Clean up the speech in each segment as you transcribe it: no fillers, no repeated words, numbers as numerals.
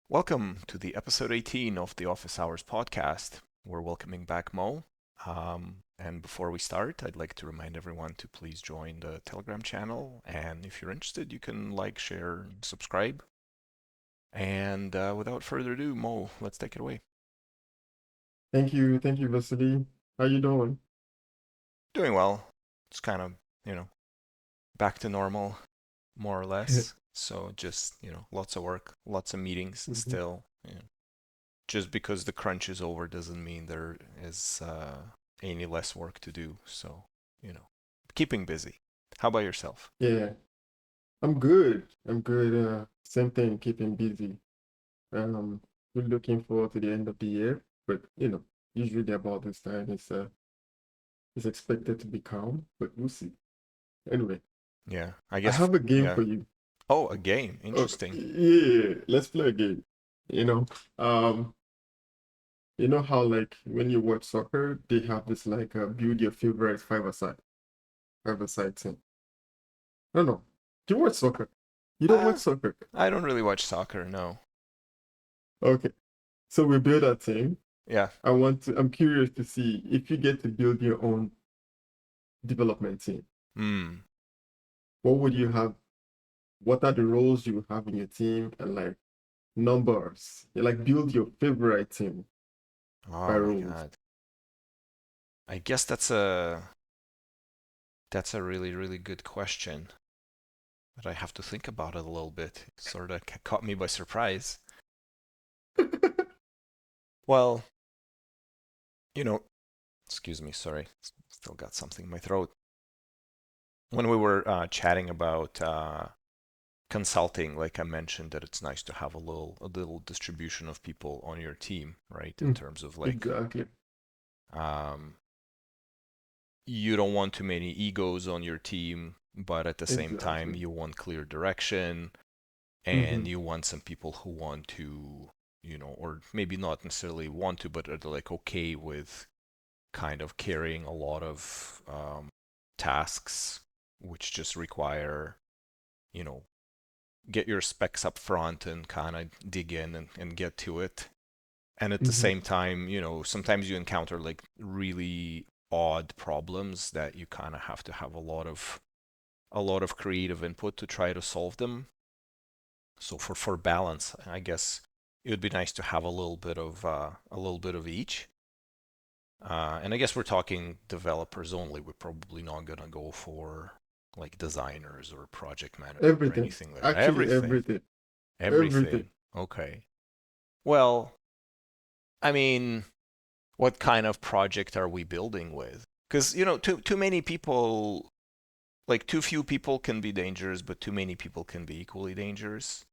Welcome to the episode 18 of the Office Hours podcast. We're welcoming back Mo. And before we start, I'd like to remind everyone to please join the Telegram channel. And if you're interested, you can like, share, subscribe. And without further ado, Mo, let's take it away. Thank you, Vasili. How you doing? Doing well. It's kind of, back to normal, more or less. So just, lots of work, lots of meetings Mhm. still. Just because the crunch is over doesn't mean there is any less work to do. So, you know, keeping busy. How about yourself? Yeah, I'm good. I'm good. Same thing, keeping busy. We're looking forward to the end of the year, but usually about this time it's expected to be calm, but we'll see. Anyway, Yeah, I I guess, have a game yeah. for you. Oh, a game. Okay, Interesting. yeah, let's play a game. You know, um, you know how like when you watch soccer, they have this like build your favorite five-a-side team. No, no. Do you watch soccer? You don't watch Uh, soccer. I don't really watch soccer, no. Okay. So we build a team. Yeah. I'm curious to see if you get to build your own development team. Hmm. What would you have? What are the roles you have in your team and like numbers? You like build your favorite team by Oh my roles. God. I guess that's a really, really good question. But I have to think about it a little bit. It sort of caught me by surprise. Well, you know, excuse me, sorry. Still got something in my throat. When we were chatting about consulting, like I mentioned, that it's nice to have a little distribution of people on your team, right? In Mm, terms of like, exactly. um, you don't want too many egos on your team, but at the same time, Exactly. you want clear direction, and Mm-hmm. you want some people who want to, or maybe not necessarily want to, but are like okay with kind of carrying a lot of tasks, which just require, you know, get your specs up front and kind of dig in and get to it. And at the Mm-hmm. same time, sometimes you encounter like really odd problems that you kind of have to have a lot of creative input to try to solve them. So for balance, I guess it would be nice to have a little bit of each. And I guess we're talking developers only. We're probably not gonna go for like designers or project managers or Everything. anything like that. Actually, Everything. everything. Everything. Everything. Okay. Well, I mean, what kind of project are we building with? Because too many people, like too few people can be dangerous, but too many people can be equally dangerous.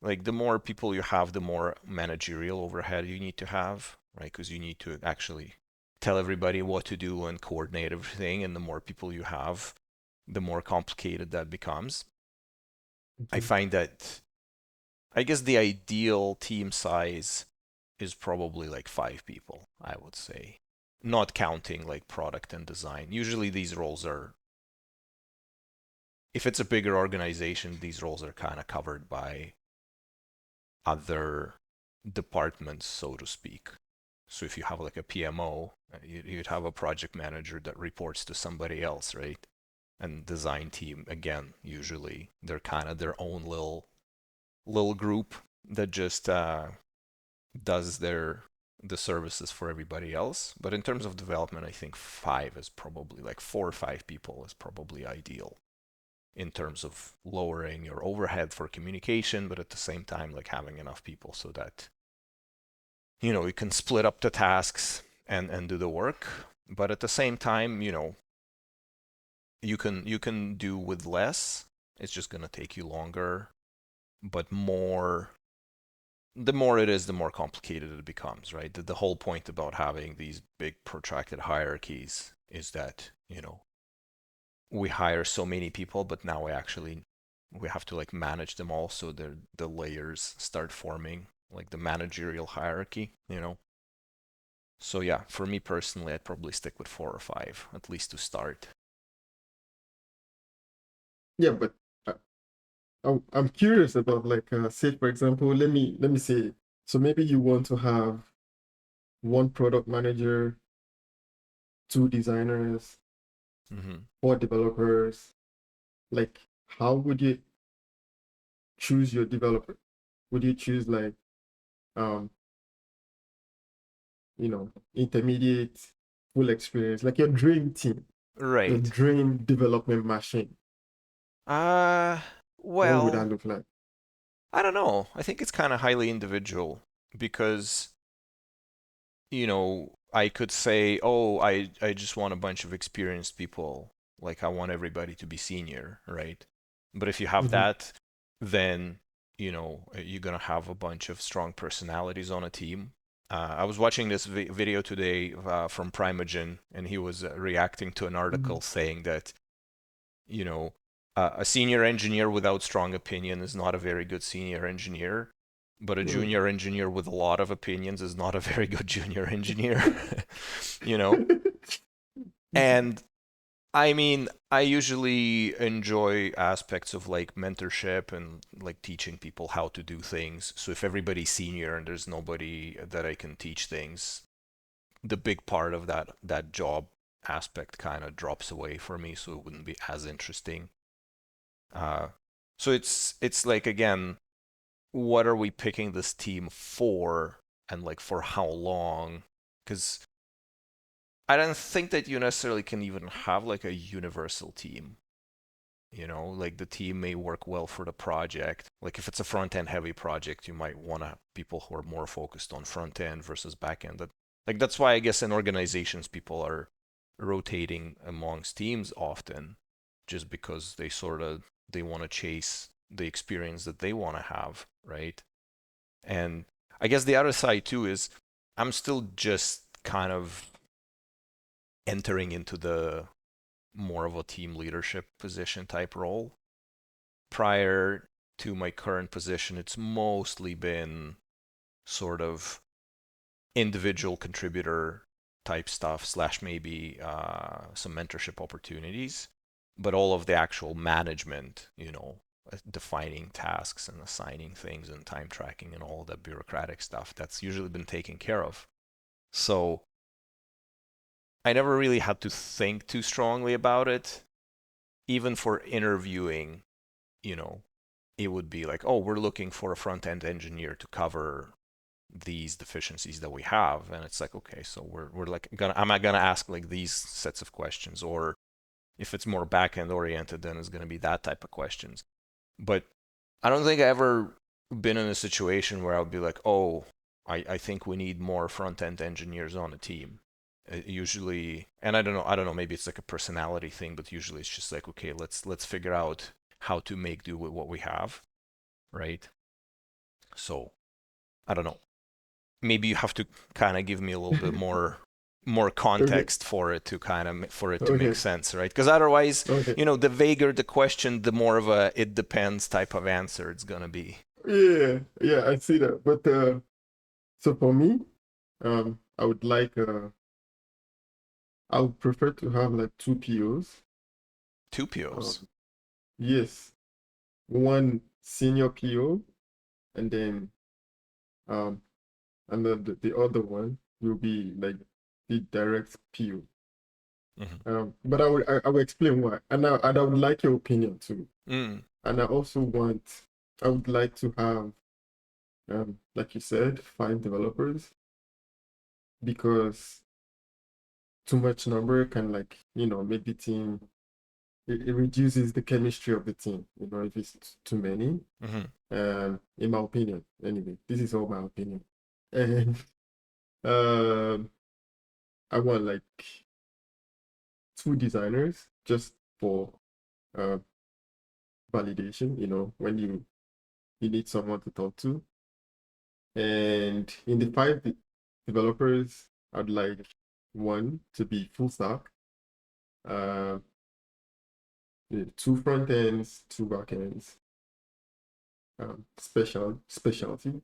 Like the more people you have, the more managerial overhead you need to have, right? Because you need to actually tell everybody what to do and coordinate everything, and the more people you have, the more complicated that becomes. I Mhm. find that I guess the ideal team size is probably like 5 people, I would say. Not counting like product and design. Usually these roles are, if it's a bigger organization, these roles are kind of covered by other departments, so to speak. So if you have like a PMO, you'd have a project manager that reports to somebody else, right? And design team, again, usually they're kind of their own little group that just does the services for everybody else. But in terms of development, I think five is probably like 4 or 5 people is probably ideal in terms of lowering your overhead for communication, but at the same time, like having enough people so that you can split up the tasks and do the work. But at the same time, you can do with less. It's just gonna take you longer, but more the more it is, the more complicated it becomes, right? The whole point about having these big protracted hierarchies is that, we hire so many people, but now we have to like manage them all so the layers start forming like the managerial hierarchy. So yeah, for me personally, I'd probably stick with 4 or 5, at least to start. Yeah, but uh, I'm curious about like say for example, let me say, so maybe you want to have one product manager, two designers, Hmm. four developers. Like, how would you choose your developer? Would you choose like um, intermediate, full experience, like your dream team, your Right. dream development machine? Uh, What would that well, look like? I don't know. I think it's kind of highly individual because, I could say, oh, I just want a bunch of experienced people. Like, I want everybody to be senior, right? But if you have Mm-hmm. that, then, you're going to have a bunch of strong personalities on a team. I was watching this video today from Primogen, and he was reacting to an Mm-hmm. article saying that, you know, a senior engineer without strong opinion is not a very good senior engineer, but a Mm. junior engineer with a lot of opinions is not a very good junior engineer, you know? And I mean, I usually enjoy aspects of like mentorship and like teaching people how to do things. So if everybody's senior and there's nobody that I can teach things, the big part of that job aspect kind of drops away for me, so it wouldn't be as interesting. Uh, so it's like again, what are we picking this team for, and like for how long? Because I don't think that you necessarily can even have like a universal team. Like the team may work well for the project. Like if it's a front end heavy project, you might want to have people who are more focused on front end versus back end. That's why I guess in organizations people are rotating amongst teams often, just because they want to chase the experience that they want to have, right? And I guess the other side too is I'm still just kind of entering into the more of a team leadership position type role. Prior to my current position, it's mostly been sort of individual contributor type stuff slash maybe some mentorship opportunities, but all of the actual management, defining tasks and assigning things and time tracking and all that bureaucratic stuff, that's usually been taken care of. So I never really had to think too strongly about it. Even for interviewing, you know, it would be like, oh, we're looking for a front end engineer to cover these deficiencies that we have. And it's like, okay, so we're like am I gonna ask like these sets of questions? Or if it's more back end oriented, then it's gonna be that type of questions. But I don't think I ever been in a situation where I would be like, oh, I think we need more front end engineers on the team. Usually, and I don't know, maybe it's like a personality thing, but usually it's just like, okay, let's figure out how to make do with what we have, right? So I don't know. Maybe you have to kind of give me a little bit more Okay, context for it to for it to make okay, sense, right? Because otherwise, okay. the vaguer the question, the more of a it depends type of answer it's gonna be. Yeah, yeah, I see that. But so for me, I would like I would prefer to have like two POs. Two POs. Um, yes, one senior PO, and then um, and then the other one will be like the direct PO. Mm-hmm. But I will explain why, and I would like your opinion too. Mm. And I would like to have like you said, five developers because too much number can like make the team. It reduces the chemistry of the team. If it's too many. Mm-hmm. In my opinion, anyway, this is all my opinion. And um, I want like two designers just for uh, validation, when you need someone to talk to. And in the five developers, I'd like one to be full stack, uh, two front ends, two back ends, specialty,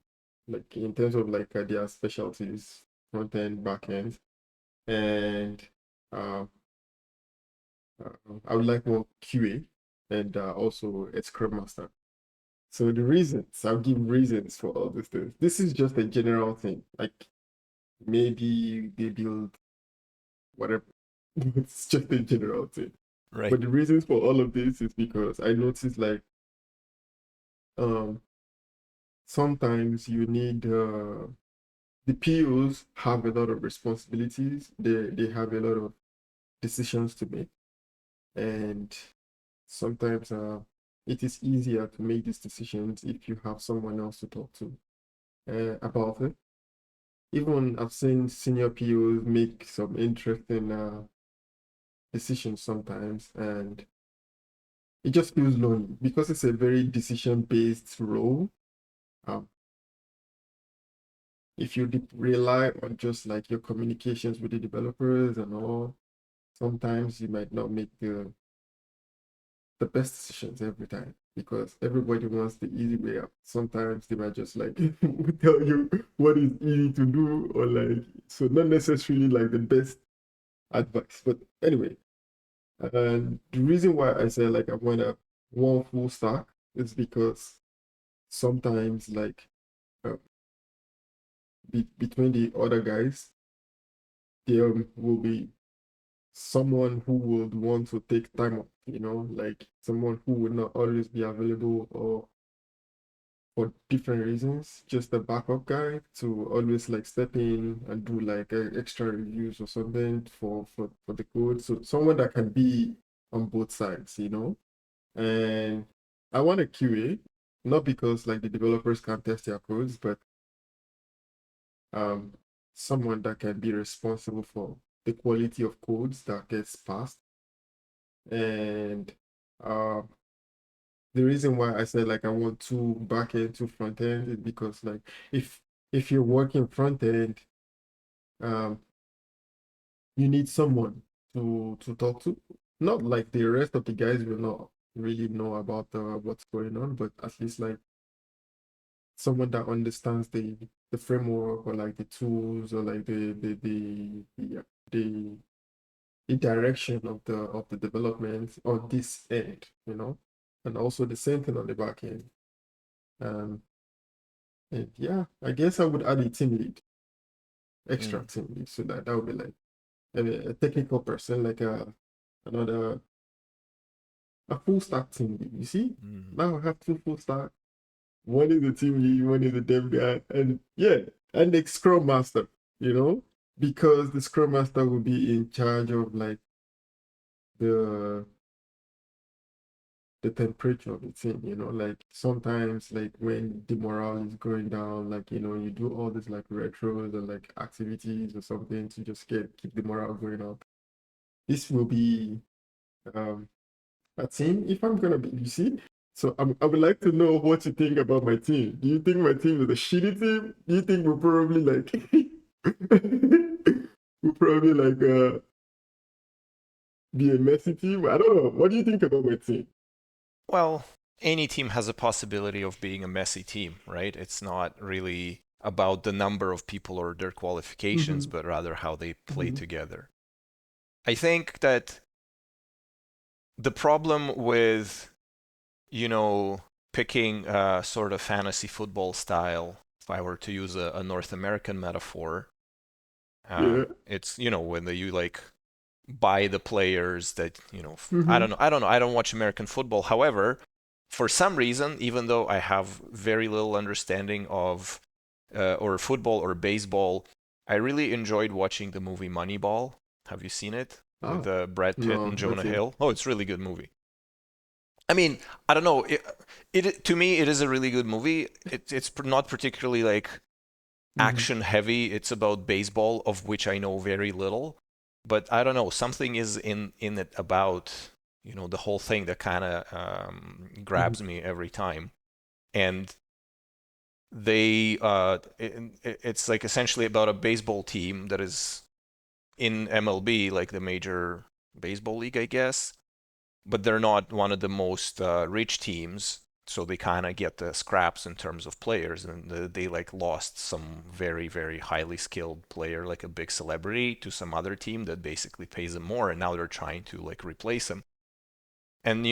like in terms of like their specialties, front end, back end, and uh, I would like more QA and also a Scrum Master. So the reasons, I'll give reasons for all these things. This is just a general thing. Like maybe they build whatever. It's just a general thing. Right. But the reasons for all of this is because I noticed like um sometimes you need the POs have a lot of responsibilities. They have a lot of decisions to make, and sometimes it is easier to make these decisions if you have someone else to talk to about it. Even I've seen senior POs make some interesting decisions sometimes, and it just feels lonely because it's a very decision-based role. Um, if you rely on just like your communications with the developers and all, sometimes you might not make the best decisions every time because everybody wants the easy way out. Sometimes they might just like tell you what is easy to do or like so not necessarily like the best advice. But anyway, and the reason why I say like I want a one full stack is because sometimes like uh, between the other guys, there will be someone who would want to take time off, like someone who would not always be available or for different reasons, just a backup guy to always like step in and do like extra reviews or something for the code. So someone that can be on both sides. And I want a QA, not because like the developers can't test their codes, but um someone that can be responsible for the quality of codes that gets passed. And um the reason why I said like I want two back end, two front end is because like if if you're working front end, um, you need someone to talk to. Not like the rest of the guys will not really know about what's going on, but at least like someone that understands the framework or like the tools or like the, the direction of the development on this end. And also the same thing on the back end. Um, And yeah, I guess I would add a team lead, extra Mm. team lead, so that would be like a technical person, like another a full stack team lead. You see, Mm. now I have two full stack. One is the team lead, one is the dev guy, and yeah, and the scrum master. Because the scrum master will be in charge of like the the temperature of the team. Like sometimes like when the morale is going down, like you do all this like retros and like activities or something to just keep the morale going up. This will be um a team if I'm gonna be, you see. So I would like to know what you think about my team. Do you think my team is a shitty team? Do you think we'll probably like we'll probably like be a messy team? I don't know. What do you think about my team? Well, any team has a possibility of being a messy team, right? It's not really about the number of people or their qualifications, Mm-hmm. but rather how they play Mm-hmm. together. I think that the problem with, you know, picking a sort of fantasy football style, if I were to use a North American metaphor, Yeah. it's, when you like buy the players that, I Mm-hmm. don't know, I don't know, I don't watch American football. However, for some reason, even though I have very little understanding of or football or baseball, I really enjoyed watching the movie Moneyball. Have you seen it with Oh, Brad Pitt no, and not Jonah yet. Hill? Oh, it's a really good movie. I mean, I don't know. It to me, it is a really good movie. It's not particularly like Mm-hmm. action heavy. It's about baseball, of which I know very little. But I don't know. Something is in it about the whole thing that kind of Mm-hmm. grabs me every time. And it's like essentially about a baseball team that is in MLB, like the major baseball league, I guess, but they're not one of the most rich teams, so they kind of get the scraps in terms of players, and they like lost some very very highly skilled player, like a big celebrity, to some other team that basically pays them more, and now they're trying to like replace him. And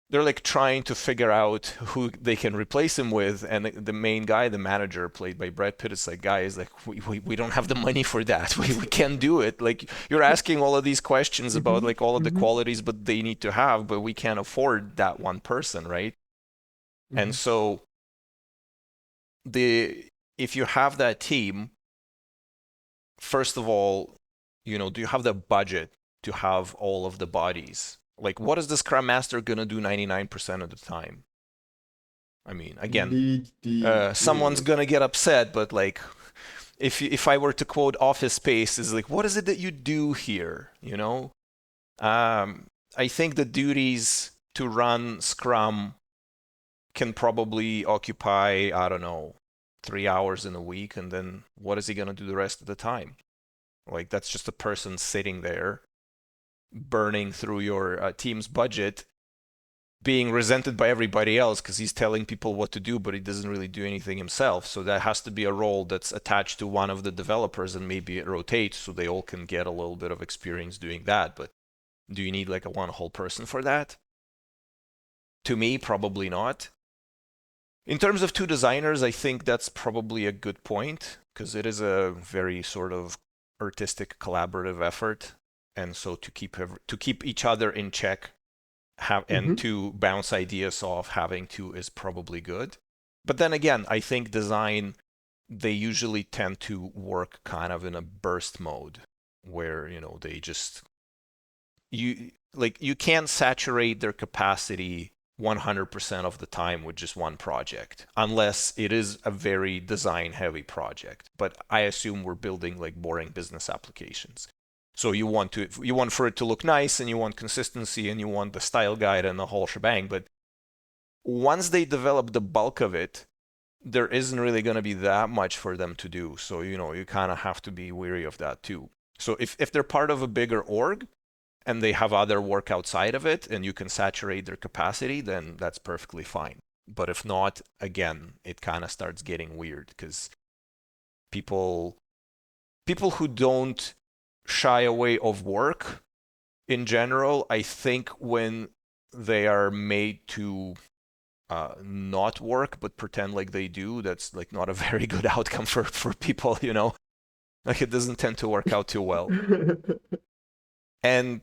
they're like trying to figure out who they can replace him with, and the main guy, the manager played by Brad Pitt, is like, guys, like we don't have the money for that. We can't do it. Like you're asking all of these questions about Mm-hmm. like all of the Mm-hmm. qualities but they need to have, but we can't afford that one person, right? And Mm-hmm. so the if you have that team, first of all, do you have the budget to have all of the bodies? Like, what is the Scrum Master gonna do 99% of the time? I mean, again, Lead the someone's yeah. gonna get upset, but like, if I were to quote Office Space, is like, what is it that you do here? I think the duties to run Scrum can probably occupy, I don't know, 3 hours in a week, and then what is he gonna do the rest of the time? Like, that's just a person sitting there burning through your team's budget, being resented by everybody else because he's telling people what to do, but he doesn't really do anything himself. So that has to be a role that's attached to one of the developers, and maybe it rotates so they all can get a little bit of experience doing that. But do you need like a one whole person for that? To me, probably not. In terms of two designers, I think that's probably a good point because it is a very sort of artistic collaborative effort, and so to keep each other in check and Mm-hmm. to bounce ideas off, having to is probably good. But then again, I think design, they usually tend to work kind of in a burst mode where, they just, you can't saturate their capacity 100% of the time with just one project unless it is a very design heavy project. But I assume we're building like boring business applications. So you want for it to look nice, and you want consistency, and you want the style guide and the whole shebang. But once they develop the bulk of it, there isn't really going to be that much for them to do. So you kind of have to be wary of that too. So if they're part of a bigger org and they have other work outside of it, and you can saturate their capacity, then that's perfectly fine. But if not, again, it kind of starts getting weird because people people who don't shy away of work in general, I think when they are made to not work but pretend like they do, that's like not a very good. Outcome for people. Like it doesn't tend to work out too well. And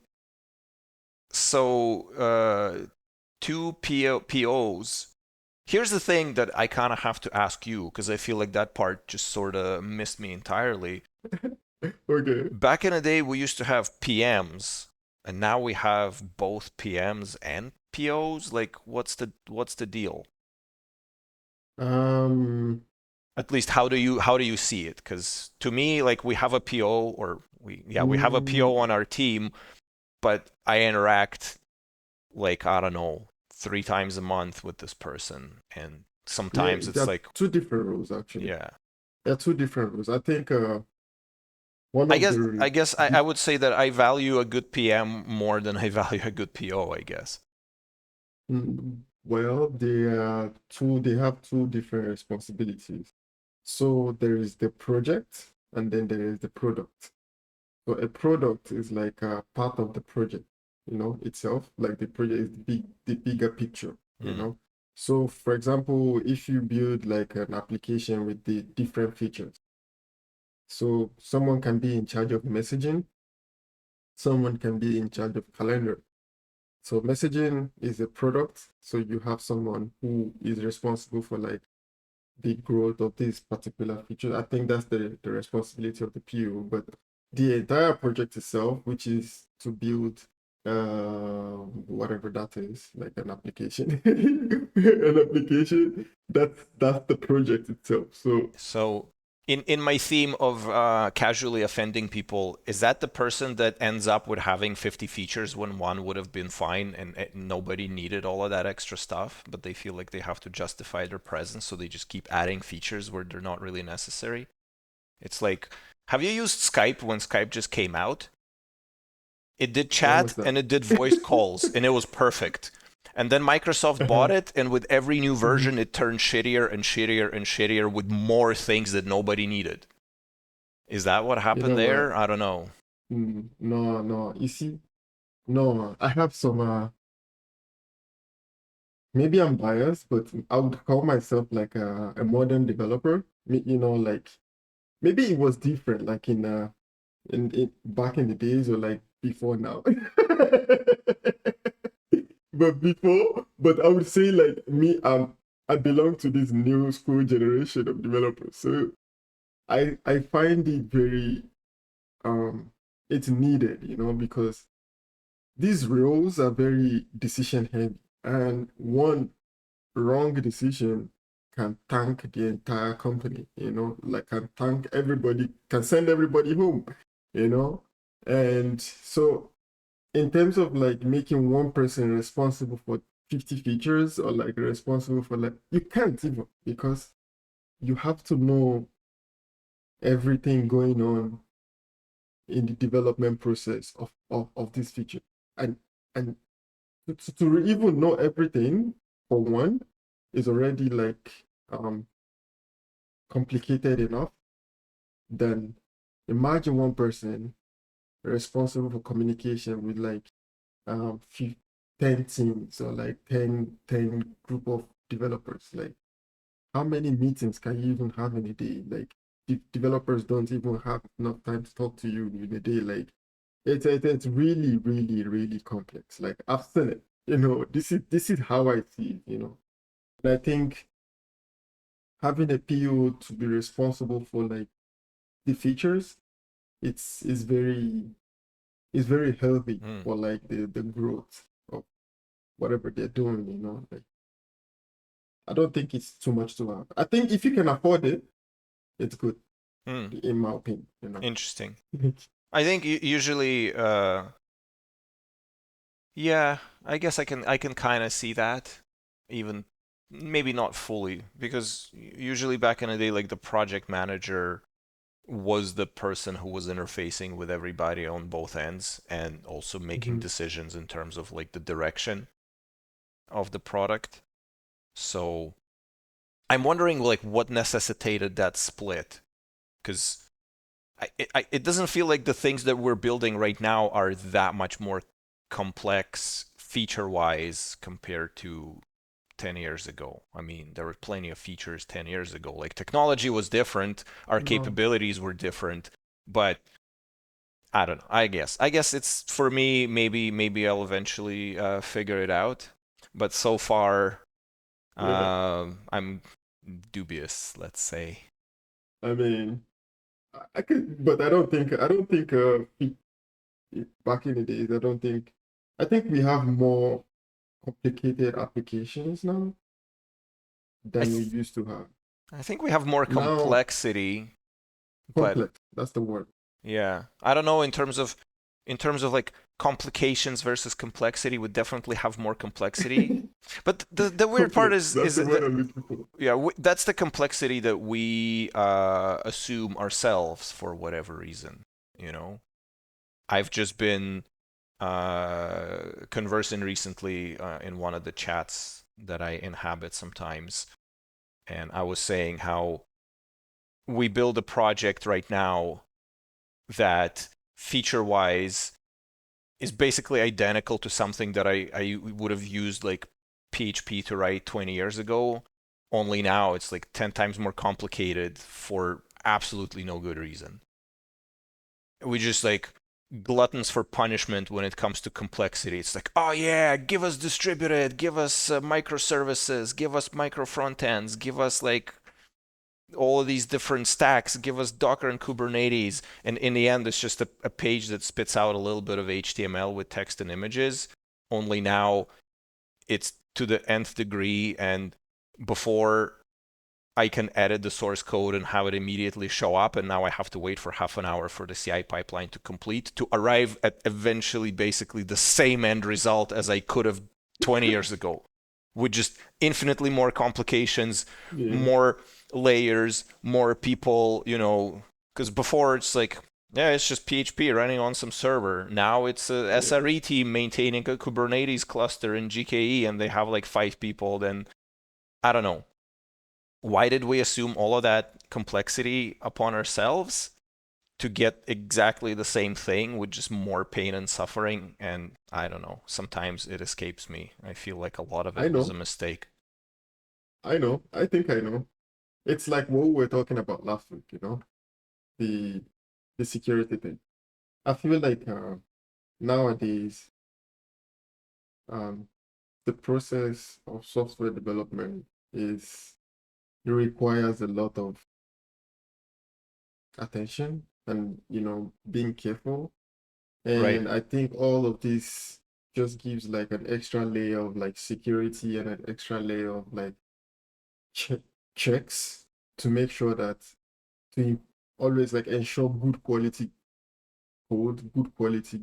so two POs. Here's the thing that I kind of have to ask you because I feel like that part just sort of missed me entirely. Okay. Back in the day, we used to have PMs, and now we have both PMs and POs. Like, what's the deal? Um, At least, how do you see it? Because to me, like, we have a PO, or we have a PO mm, on our team, but I interact like, I don't know, 3 times a month with this person, and yeah, sometimes there it's are like, two different rules actually. yeah. There are two different rules. I think one I of guess I the guess I would say that I value a good PM more than I value a good PO, I guess. well, they have two different responsibilities. So there is the project and then there is the product. So a product is like a part of the project, itself. Like the project is the bigger picture. Mm. So for example, if you build like an application with the different features, so someone can be in charge of messaging, someone can be in charge of calendar. So messaging is a product. So you have someone who is responsible for like the growth of this particular feature. I think that's the responsibility of the PO. But the entire project itself, which is to build whatever that is, like an application, an application, that's the project itself. So So, in my theme of casually offending people, is that the person that ends up with having 50 features when one would have been fine, and nobody needed all of that extra stuff, but they feel like they have to justify their presence, so they just keep adding features where they're not really necessary? It's like, have you used Skype when Skype just came out? It did when was chat that? and it did voice calls, and it was perfect. And then Microsoft bought Uh-huh. it, and with every new Mhm. version, it turned shittier and shittier and shittier with more things that nobody needed. Is that what You happened know what? there? I don't know. No, no. You see, no, I have some maybe I'm biased, but I would call myself like a modern developer. Like maybe it was different, like in back in the days or like before now. But I would say like me, I belong to this new school generation of developers. So I find it very it's needed, because these roles are very decision heavy, and one wrong decision can tank the entire company, like can tank everybody, can send everybody home, you know. And so in terms of like making one person responsible for 50 features, or like responsible for, like, you can't even, because you have to know everything going on in the development process of this feature. And to even know everything, for one, is already like complicated enough. Then imagine one person responsible for communication with like 10 teams, or like 10 group of developers. Like, how many meetings can you even have in a day? Like, developers don't even have enough time to talk to you in a day. Like, it's really, really, really complex. Like, I've seen it. This is how I see it. And I think having a PO to be responsible for like the features, it's is very is very healthy Hmm. for like the growth of whatever they're doing. Like, I don't think it's too much to have. I think if you can afford it, it's good, Hmm. in my opinion. Interesting. I think usually, yeah, I guess I can kind of see that, even maybe not fully, because usually back in the day, like the project manager was the person who was interfacing with everybody on both ends and also making Mhm. decisions in terms of like the direction of the product. So I'm wondering like what necessitated that split, because it doesn't feel like the things that we're building right now are that much more complex feature-wise compared to 10 years ago. I mean, there were plenty of features 10 years ago. Like technology was different, our No, capabilities were different, but I don't know. I guess it's for me. Maybe I'll eventually figure it out. But so far, yeah. I'm dubious. Let's say. I mean, I could, but I don't think back in the days, I think we have more complicated applications now I than we th- used to have. I think we have more Now, complexity, but complex, that's the word. yeah, I don't know in terms of like complications versus complexity. Would definitely have more complexity. But the weird part Complex, is that's is the word that I'm looking for. yeah, that's the complexity that we assume ourselves for whatever reason. You know, I've just been conversing recently in one of the chats that I inhabit sometimes, and I was saying how we build a project right now that feature-wise is basically identical to something that I would have used like PHP to write 20 years ago. Only now it's like 10 times more complicated for absolutely no good reason. We just like gluttons for punishment when it comes to complexity. It's like, oh yeah, give us distributed, give us microservices, give us micro front ends, give us like all of these different stacks, give us Docker and Kubernetes. And in the end, it's just a page that spits out a little bit of HTML with text and images. Only now it's to the nth degree. And before I can edit the source code and have it immediately show up, and now I have to wait for half an hour for the CI pipeline to complete to arrive at eventually basically the same end result as I could have 20 years ago, with just infinitely more complications, Yeah, more layers, more people, because before it's like, yeah, it's just PHP running on some server. Now it's a yeah, SRE team maintaining a Kubernetes cluster in GKE, and they have like 5 people. Then I don't know, why did we assume all of that complexity upon ourselves? to get exactly the same thing with just more pain and suffering. And I don't know, sometimes it escapes me. I feel like a lot of I it was a know, mistake. I know, I think I know. It's like what we were talking about last week, the the security thing. I feel like nowadays um, the process of software development is it requires a lot of attention and being careful. Right. And I think all of this just gives like an extra layer of like security and an extra layer of like che checks to make sure that to always like ensure good quality code, good quality,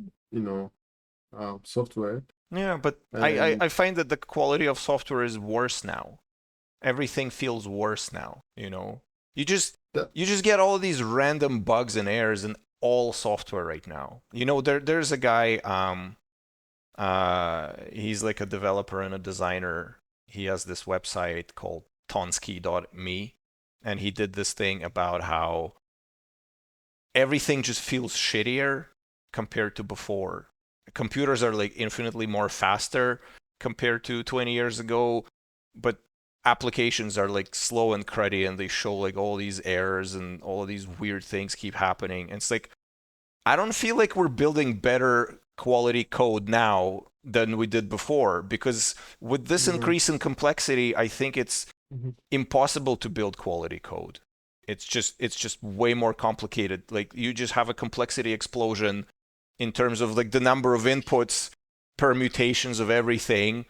software. Yeah, but And I find that the quality of software is worse now. Everything feels worse now, you know. You just that, you just get all of these random bugs and errors in all software right now. You know, there's a guy he's like a developer and a designer. He has this website called tonsky.me, and he did this thing about how everything just feels shittier compared to before. Computers are like infinitely more faster compared to 20 years ago, but applications are like slow and cruddy and they show like all these errors and all of these weird things keep happening. And it's like I don't feel like we're building better quality code now than we did before because with this mhm, increase in complexity, I think it's mhm, impossible to build quality code. It's just way more complicated. Like you just have a complexity explosion in terms of like the number of inputs, permutations of everything.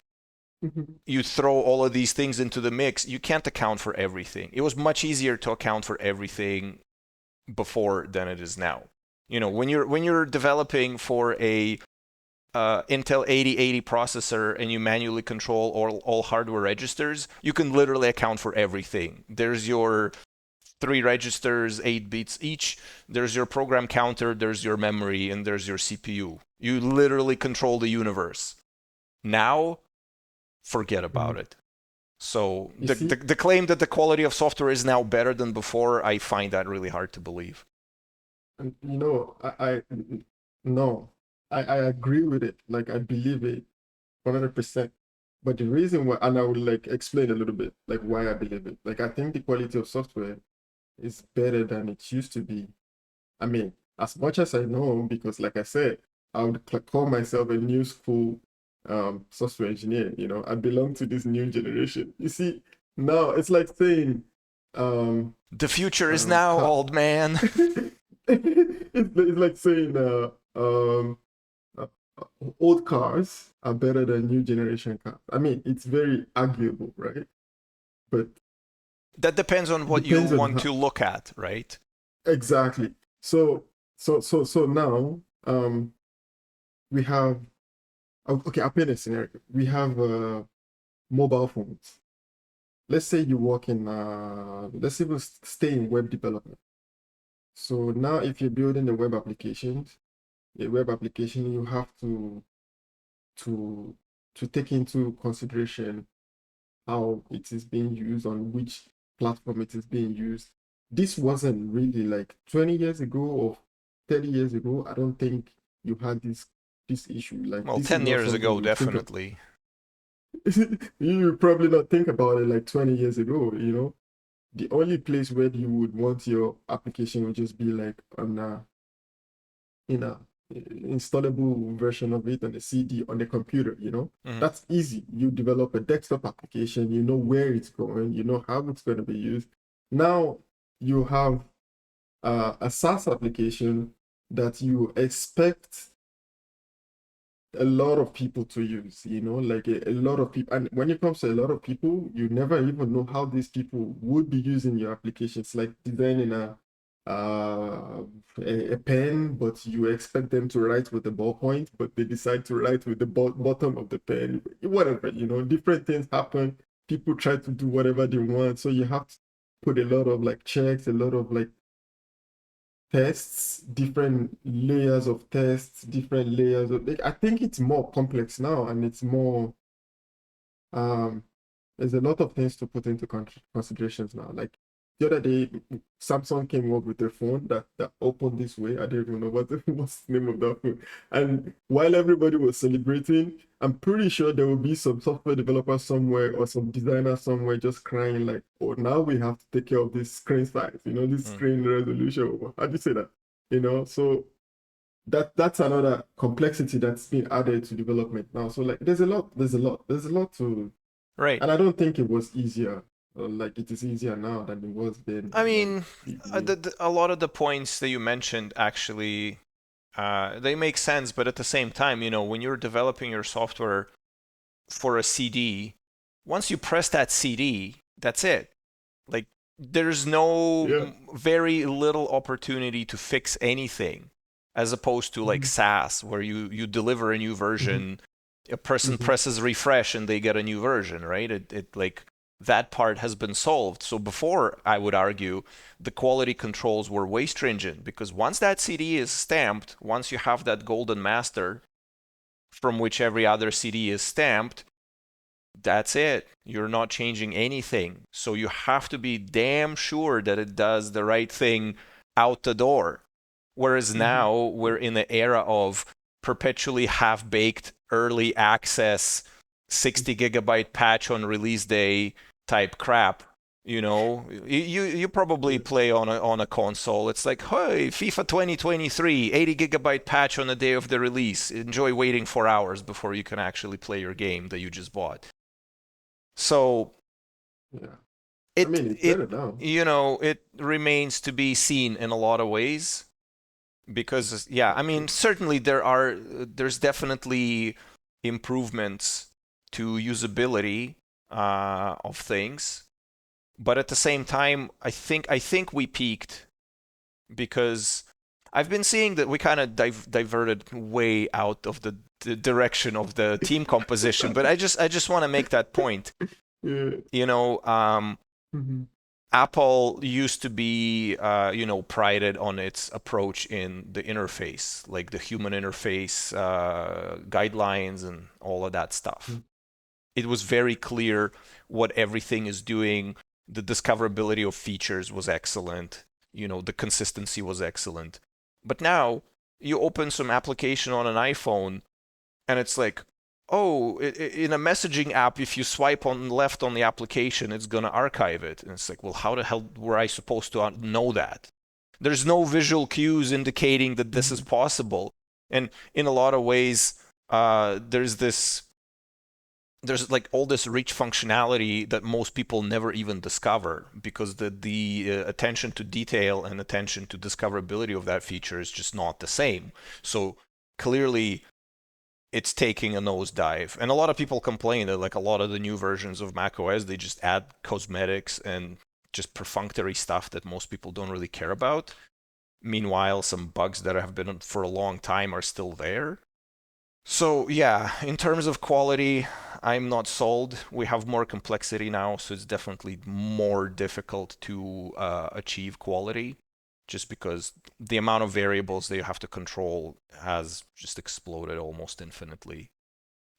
mhm, You throw all of these things into the mix, you can't account for everything. It was much easier to account for everything before than it is now. You know, when you're developing for a Intel 8080 processor and you manually control all hardware registers, you can literally account for everything. There's your three registers, 8 bits each. There's your program counter, there's your memory, and there's your CPU. You literally control the universe. Now, forget about mhm. it. So You the claim that the quality of software is now better than before, I find that really hard to believe. no, I agree with it. Like I believe it 100%. But the reason why, and I will like explain a little bit like why I believe it. Like I think the quality of software is better than it used to be. I mean, as much as I know, because like I said, I would call myself a new school software engineer. I belong to this new generation. You see, now it's like saying um The future is um now, car old man. it's like saying uh, old cars are better than new generation cars. I mean, it's very arguable, right? But That depends on it what you depends on want how to look at, right? exactly. So now we have okay, I'll paint a scenario. We have mobile phones. Let's say you work in let's even stay in web development. So now if you're building a web application, you have to to take into consideration how it is being used, on which platform it is being used. This wasn't really like 20 years ago or 30 years ago. I don't think you had this issue. Like Well, this is 10 not years something ago, you think of. definitely. You probably not think about it like 20 years ago. The only place where you would want your application would just be like on in a installable version of it on a CD on the computer. Mhm. That's easy. You develop a desktop application, you know where it's going, you know how it's going to be used. Now you have a SaaS application that you expect a lot of people to use, like a lot of people. And when it comes to a lot of people, you never even know how these people would be using your applications, like designing uh, a pen, but you expect them to write with the ballpoint, but they decide to write with the bottom of the pen, whatever, different things happen. People try to do whatever they want. So you have to put a lot of like checks, a lot of like tests, different layers of tests, different layers of like, I think it's more complex now and it's more um there's a lot of things to put into considerations now. Like the other day, Samsung came up with a phone that opened this way. I don't even know what's the name of that phone. And while everybody was celebrating, I'm pretty sure there will be some software developer somewhere or some designer somewhere just crying like, "Oh, now we have to take care of this screen size, this Mm. screen resolution." How do you say that? So that's another complexity that's been added to development now. So like, there's a lot to, Right. and I don't think it was easier. Like it is easier now than it was then. I Like mean, really. a lot of the points that you mentioned actually they make sense, but at the same time, when you're developing your software for a CD, once you press that CD, that's it. Like there's no Yeah. very little opportunity to fix anything, as opposed to like Mm-hmm. SaaS, where you deliver a new Mm-hmm. version, a person Mm-hmm. presses refresh and they get a new version, right? It like that part has been solved. So before, I would argue the quality controls were way stringent because once that CD is stamped, once you have that golden master from which every other CD is stamped, that's it. You're not changing anything. So you have to be damn sure that it does the right thing out the door. Whereas Mm-hmm. now we're in the era of perpetually half baked early access 60 gigabyte patch on release day type crap. You probably Yeah. play on a console. It's like, hey, FIFA 2023, 80 gigabyte patch on the day of the release. Enjoy waiting 4 hours before you can actually play your game that you just bought. So Yeah. I it mean, it's it better now. it remains to be seen in a lot of ways because yeah, I That's mean true. certainly there's definitely improvements to usability of things, but at the same time, I think we peaked because I've been seeing that we kind of diverted way out of the direction of the team composition, but I just want to make that point. Yeah. You know, Mm-hmm. Apple used to be, prided on its approach in the interface, like the human interface guidelines and all of that stuff. It was very clear what everything is doing. The discoverability of features was excellent. The consistency was excellent. But now you open some application on an iPhone and it's like, oh, in a messaging app, if you swipe on left on the application, it's gonna archive it. And it's like, well, how the hell were I supposed to know that? There's no visual cues indicating that this is Mm-hmm. possible. And in a lot of ways, there's like all this rich functionality that most people never even discover because the attention to detail and attention to discoverability of that feature is just not the same. So clearly it's taking a nosedive. And a lot of people complain that like a lot of the new versions of macOS, they just add cosmetics and just perfunctory stuff that most people don't really care about. Meanwhile, some bugs that have been for a long time are still there. So yeah, in terms of quality, I'm not sold. We have more complexity now, so it's definitely more difficult to achieve quality just because the amount of variables that you have to control has just exploded almost infinitely.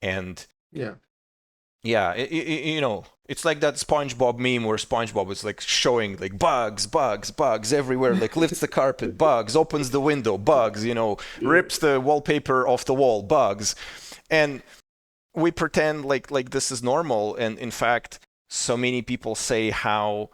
And Yeah. yeah, it's like that SpongeBob meme where SpongeBob is like showing like bugs, bugs, bugs everywhere, like lifts the carpet, bugs, opens the window, bugs, Yeah. rips the wallpaper off the wall, bugs. And we pretend like this is normal, and in fact, so many people say how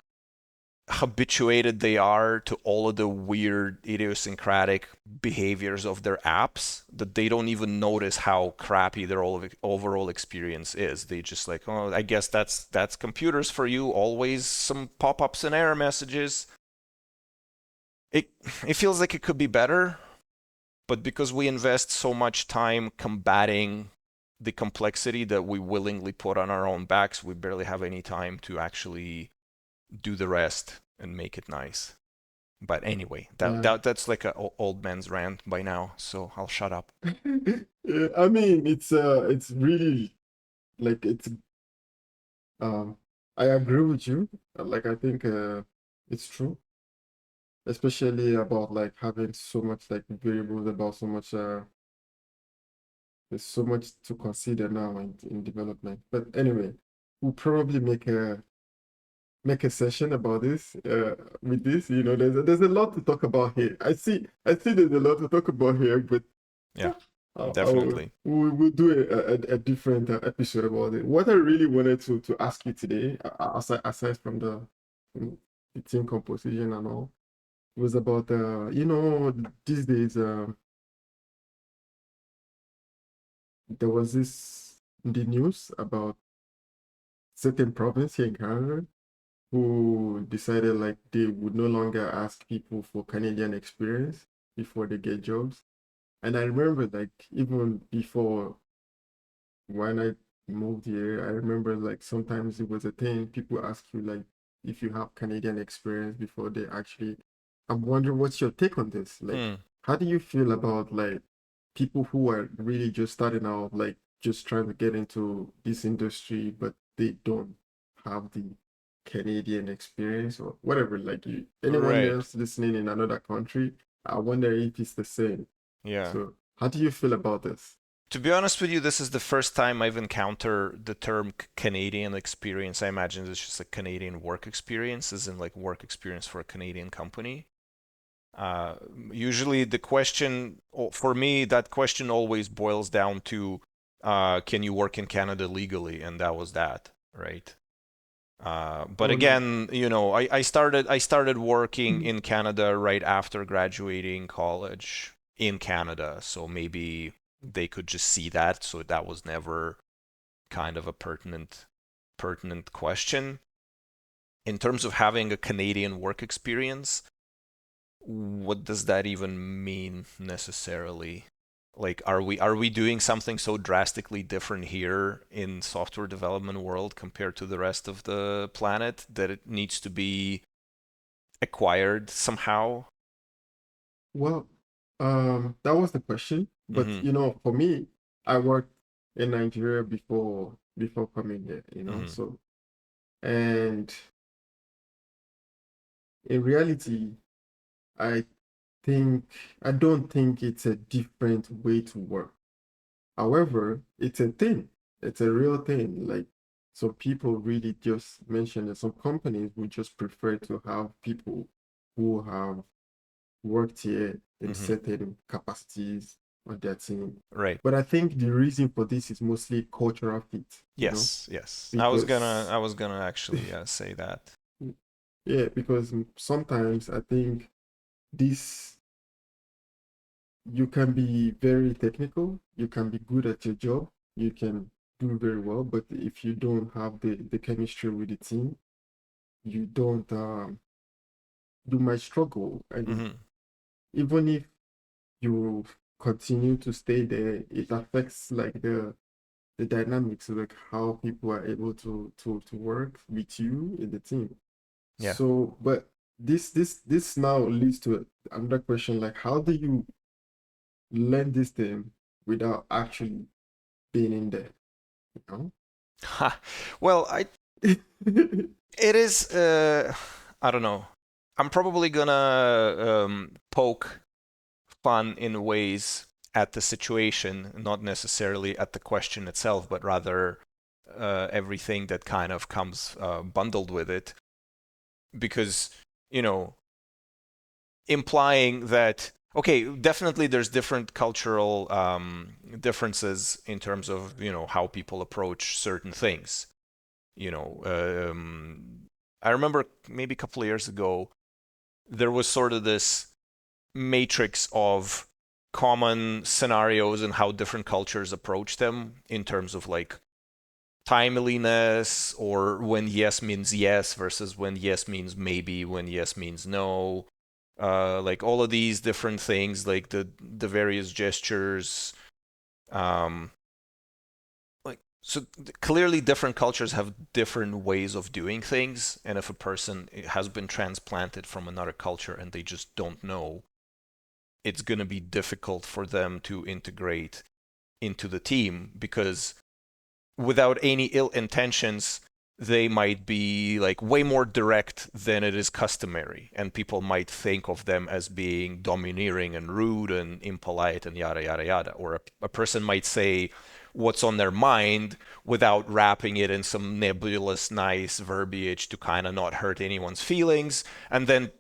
habituated they are to all of the weird idiosyncratic behaviors of their apps that they don't even notice how crappy their overall experience is. They just like, oh, I guess that's computers for you, always some pop-ups and error messages. It feels like it could be better, but because we invest so much time combating the complexity that we willingly put on our own backs, we barely have any time to actually do the rest and make it nice. But anyway, Yeah. that's like a old man's rant by now, so I'll shut up. Yeah. I mean, it's really like um, I agree with you. Like, I think it's true, especially about like having so much like variables about so much there's so much to consider now in development. But anyway, we'll probably make make a session about this with this. There's a lot to talk about here. I see there's a lot to talk about here, but Yeah, I definitely. we'll do a different episode about it. What I really wanted to ask you today, aside from the team composition and all, was about these days there was this in the news about certain province here in Canada who decided like they would no longer ask people for Canadian experience before they get jobs. And I remember like even before when I moved here, I remember like sometimes it was a thing people ask you like if you have Canadian experience before they actually. I'm wondering what's your take on this? Like, Hmm. how do you feel about like people who are really just starting out, like just trying to get into this industry, but they don't have the Canadian experience or whatever? Like anyone Right. else listening in another country, I wonder if it's the same. Yeah. So, how do you feel about this? To be honest with you, this is the first time I've encountered the term Canadian experience. I imagine it's just a Canadian work experience, as in like work experience for a Canadian company. Uh, Usually, the question for me, that question always boils down to, can you work in Canada legally? And that was that, right? But Oh no. again, I started working in Canada right after graduating college in Canada, so maybe they could just see that. So that was never kind of a pertinent question. In terms of having a Canadian work experience, what does that even mean necessarily? Like, are we doing something so drastically different here in software development world compared to the rest of the planet that it needs to be acquired somehow? Well, that was the question. But Mm-hmm. for me, I worked in Nigeria before coming here, Mm-hmm. so and in reality, I think I don't think it's a different way to work. However, it's a thing. It's a real thing. Like some people really just mention that some companies would just prefer to have people who have worked here in Mm-hmm. certain capacities on their team. Right. But I think the reason for this is mostly cultural fit, Yes. Yes. I was gonna. because I was gonna actually say that. yeah, because sometimes I think this you can be very technical, you can be good at your job, you can do very well, but if you don't have the chemistry with the team, you don't you might struggle. And Mm-hmm. even if you continue to stay there, it affects like the dynamics, like how people are able to work with you in the team. Yeah. So, but this now leads to another question, like how do you learn this thing without actually being in there, you Ha. Well, know? it is. I don't know. I'm probably gonna poke fun in ways at the situation, not necessarily at the question itself, but rather everything that kind of comes bundled with it. Because, you know, implying that, okay, definitely there's different cultural differences in terms of, how people approach certain things. You know, I remember maybe a couple of years ago, there was sort of this matrix of common scenarios and how different cultures approach them in terms of like timeliness or when yes means yes versus when yes means maybe, when yes means no. Like all of these different things, like the various gestures. Um, like so, clearly, different cultures have different ways of doing things, and if a person has been transplanted from another culture and they just don't know, it's going to be difficult for them to integrate into the team because without any ill intentions, they might be like way more direct than it is customary, and people might think of them as being domineering and rude and impolite and yada yada yada. Or a person might say, what's on their mind without wrapping it in some nebulous, nice verbiage to kind of not hurt anyone's feelings. And then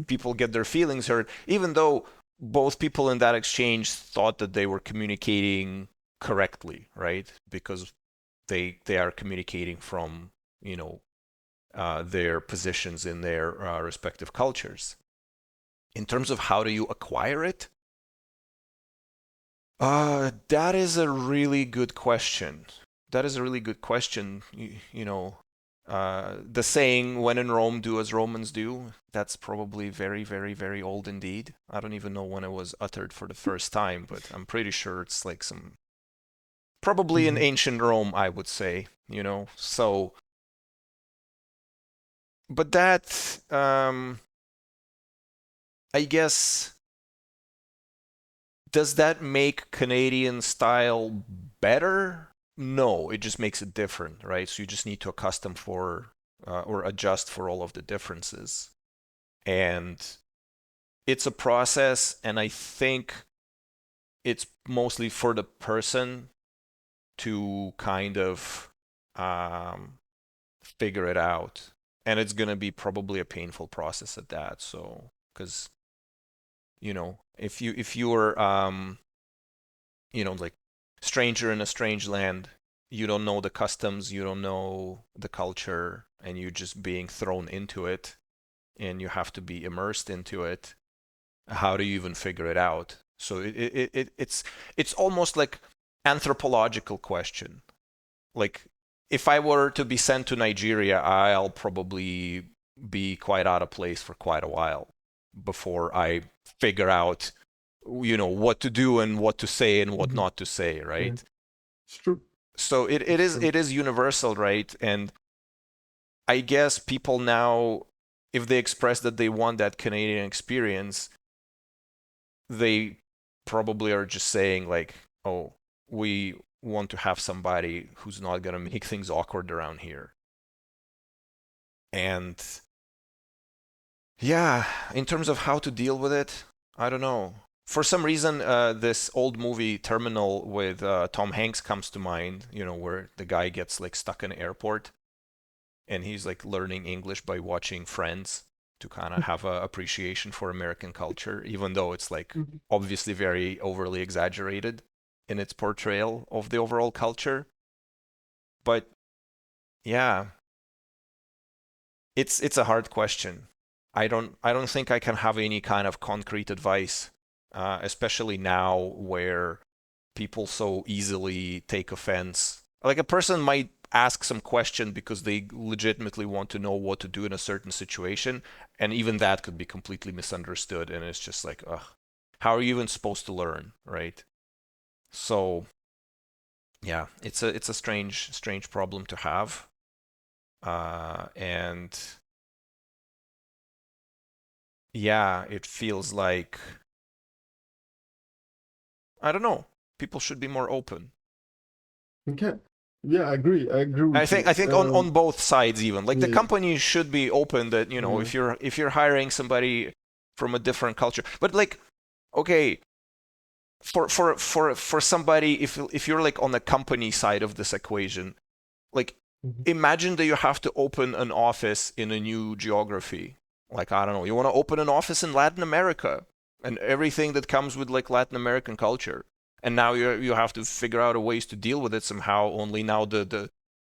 people get their feelings hurt, even though both people in that exchange thought that they were communicating correctly, right? Because they are communicating from, their positions in their respective cultures. In terms of how do you acquire it, that is a really good question. That is a really good question. The saying, when in Rome, do as Romans do, that's probably very, very, very old indeed. I don't even know when it was uttered for the first time, but I'm pretty sure it's like probably in Mhm. ancient Rome, I would say, So, but that, I guess, does that make Canadian style better? No, it just makes it different, right? So you just need to accustom for or adjust for all of the differences. And it's a process, and I think it's mostly for the person to kind of um, figure it out. And it's going to be probably a painful process at that. So, because, if you're like stranger in a strange land. You don't know the customs, you don't know the culture, and you're just being thrown into it, and you have to be immersed into it. How do you even figure it out? So it's almost like anthropological question. Like, if I were to be sent to Nigeria, I'll probably be quite out of place for quite a while before I figure out what to do and what to say and what Mhm. not to say, Yeah, right? it's true. So it, it It's is true. it is universal, right? And I guess people now, if they express that they want that Canadian experience, they probably are just saying like, oh, we want to have somebody who's not going to make things awkward around here. And yeah, in terms of how to deal with it, I don't know. For some reason, this old movie Terminal with Tom Hanks comes to mind. Where the guy gets like stuck in an airport and he's like learning English by watching Friends to kind of have a appreciation for American culture, even though it's like Mhm. obviously very overly exaggerated in its portrayal of the overall culture. But yeah, it's a hard question. I don't think I can have any kind of concrete advice, especially now where people so easily take offense. Like, a person might ask some question because they legitimately want to know what to do in a certain situation, and even that could be completely misunderstood. And it's just like, ugh, how are you even supposed to learn, right? So yeah, it's a strange problem to have, and yeah, it feels like, I don't know, people should be more open. Okay. Yeah, I agree. I agree I with think you. I think on both sides, even like the Yeah, company should be open that yeah. if you're hiring somebody from a different culture, but like, okay, for somebody, if you're like on the company side of this equation, like, Mhm. imagine that you have to open an office in a new geography. Like, I don't know, you want to open an office in Latin America and everything that comes with like Latin American culture. And now you have to figure out a ways to deal with it somehow. Only now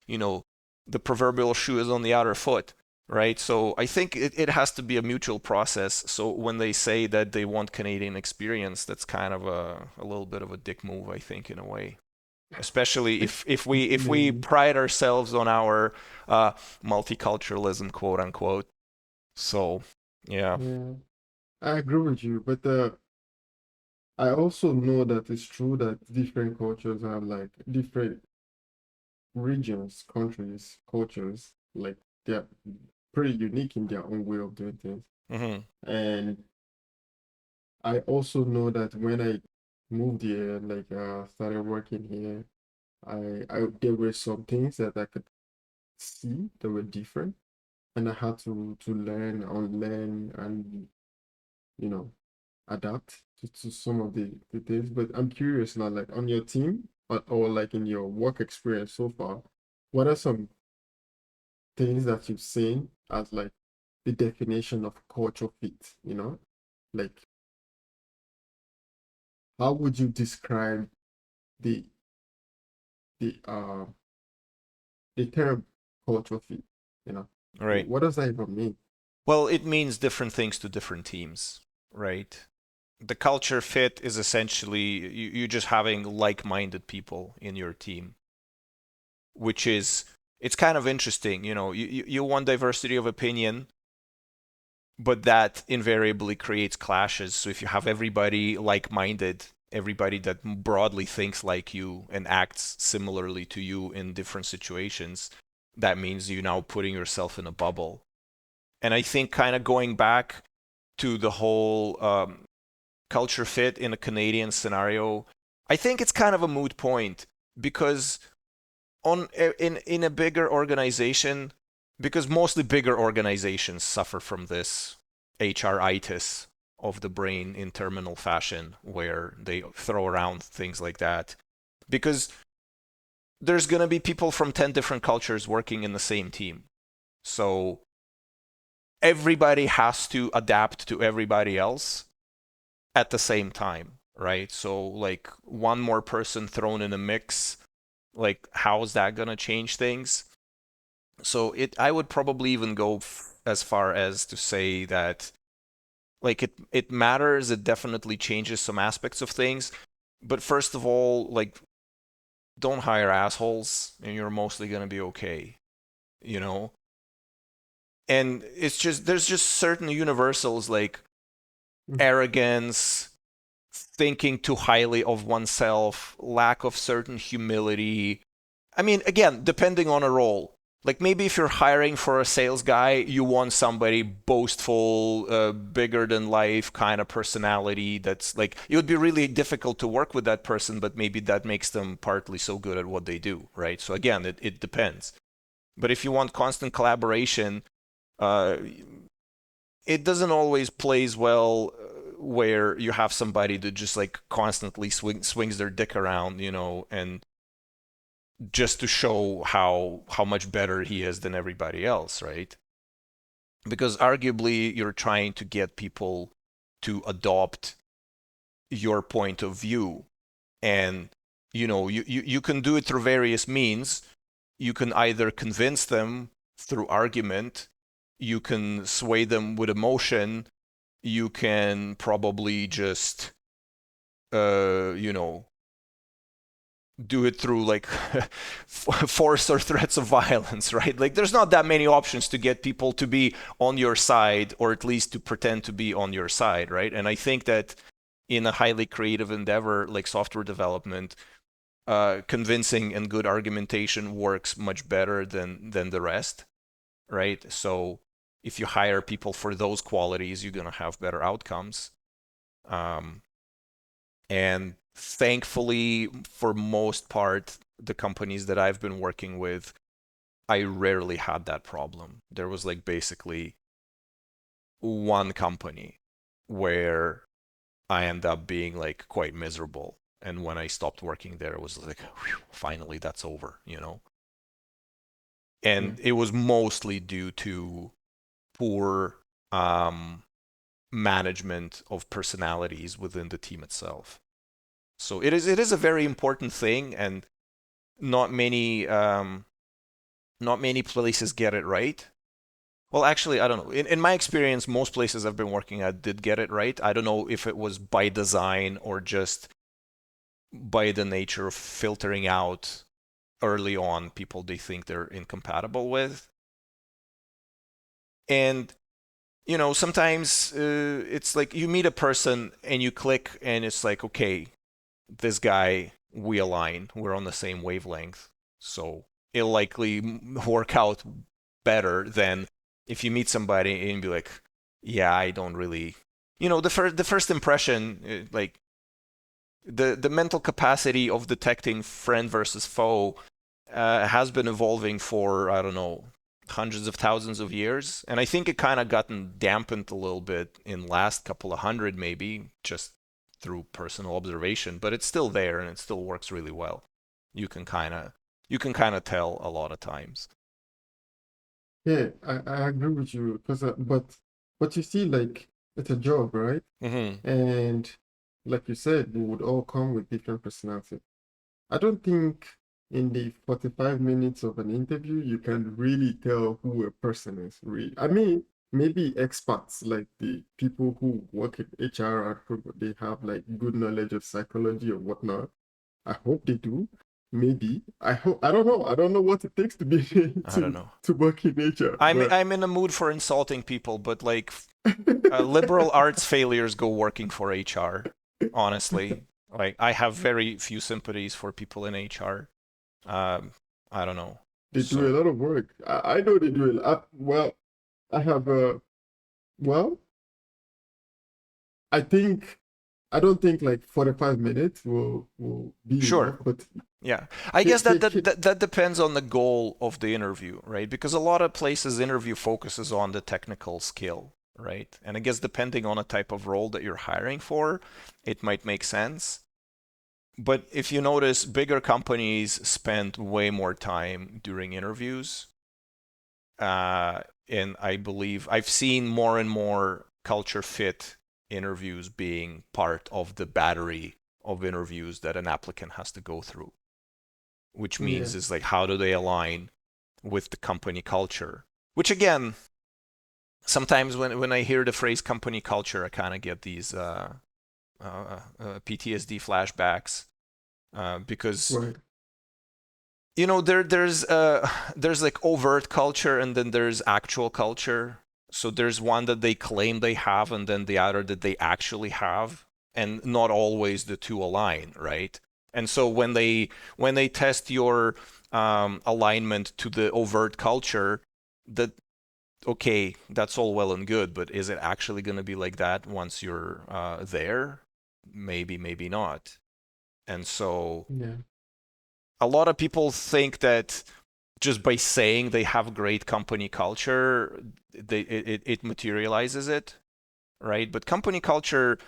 you know the proverbial shoe is on the outer foot, right? So I think it has to be a mutual process. So when they say that they want Canadian experience, that's kind of a little bit of a dick move, I think, in a way, especially if we Maybe. pride ourselves on our uh, multiculturalism, quote unquote. So yeah. Yeah, I agree with you, but I also know that it's true that different cultures have like different regions, countries, cultures, like they're pretty unique in their own way of doing things. Hmm. And I also know that when I moved here, like started working here, I there were some things that I could see that were different, and I had to learn, unlearn, and you know adapt to some of the things. But I'm curious now, like on your team. or like in your work experience so far, what are some things that you've seen as like the definition of culture fit, you know? Like, how would you describe the the uh the term culture fit, you know? Right. What does that even mean? Well, it means different things to different teams, right? The culture fit is essentially you just having like-minded people in your team, which is it's kind of interesting. You want diversity of opinion, but that invariably creates clashes. So if you have everybody like-minded, everybody that broadly thinks like you and acts similarly to you in different situations, that means you're now putting yourself in a bubble. And I think kind of going back to the whole culture fit in a Canadian scenario, I think it's kind of a moot point because in a bigger organization, because mostly bigger organizations suffer from this HR-itis of the brain in terminal fashion, where they throw around things like that. Because there's going to be people from 10 different cultures working in the same team. So everybody has to adapt to everybody else at the same time, right? So, like, one more person thrown in a mix, like, how is that going to change things? So I would probably even go as far as to say that like it matters. It definitely changes some aspects of things. But first of all, like, don't hire assholes, and you're mostly gonna be okay. You know. And it's just there's just certain universals like Mm. arrogance, thinking too highly of oneself, lack of certain humility. I mean, again, depending on a role. Like maybe if you're hiring for a sales guy, you want somebody boastful, bigger than life kind of personality. That's like it would be really difficult to work with that person, but maybe that makes them partly so good at what they do, right? So again, it depends. But if you want constant collaboration, uh, it doesn't always plays well where you have somebody that just like constantly swings their dick around, and just to show how much better he is than everybody else, right? Because arguably you're trying to get people to adopt your point of view, and you can do it through various means. You can either convince them through argument, you can sway them with emotion, you can probably just uh you know do it through like force or threats of violence, right? Like there's not that many options to get people to be on your side, or at least to pretend to be on your side, right? And I think that in a highly creative endeavor like software development, convincing and good argumentation works much better than the rest, right? So if you hire people for those qualities, you're going to have better outcomes. um, and thankfully, for most part, the companies that I've been working with, I rarely had that problem. There was like basically one company where I end up being like quite miserable. And when I stopped working there, it was like, whew, finally, that's over. Yeah. And it was mostly due to poor management of personalities within the team itself. So it is a very important thing, and not many not many places get it right. Well, actually, I don't know. In my experience, most places I've been working at did get it right. I don't know if it was by design or just by the nature of filtering out early on people they think they're incompatible with. And sometimes it's like you meet a person and you click, and it's like, okay, this guy, we align, we're on the same wavelength, so it'll likely work out better than if you meet somebody and be like, yeah, I don't really, the first impression, like the mental capacity of detecting friend versus foe has been evolving for, I don't know, hundreds of thousands of years, and I think it kind of gotten dampened a little bit in last couple of hundred, maybe just through personal observation, but it's still there and it still works really well. You can kind of tell a lot of times. Yeah, I agree with you because but you see, like it's a job, right? Hmm. And like you said, we would all come with different personalities. I don't think in the 45 minutes of an interview you can really tell who a person is. Really, I mean, maybe experts like the people who work in HR are they have like good knowledge of psychology or whatnot. I hope they do. Maybe. I hope. I don't know. I don't know what it takes to be I don't know. to work in HR, but I'm in a mood for insulting people, but like liberal arts failures go working for HR. Honestly, like I have very few sympathies for people in HR. Um, I don't know. they do a So lot of work. I know they do a lot. Well, I have well, I think I don't think like 45 minutes will be enough, sure. but Yeah. I here, guess here, here, that depends on the goal of the interview, right? Because a lot of places interview focuses on the technical skill, right? And I guess depending on the type of role that you're hiring for, it might make sense. But if you notice, bigger companies spend way more time during interviews. And I believe I've seen more and more culture fit interviews being part of the battery of interviews that an applicant has to go through, which yeah, means is like how do they align with the company culture? Which again, sometimes when I hear the phrase company culture, I kind of get these PTSD flashbacks because right. there's like overt culture and then there's actual culture. So there's one that they claim they have and then the other that they actually have, and not always the two align, right? And so when they test your alignment to the overt culture, that okay, that's all well and good, but is it actually going to be like that once you're there? Maybe, maybe not. And so Yeah, a lot of people think that just by saying they have great company culture, it materializes it, right? But company culture,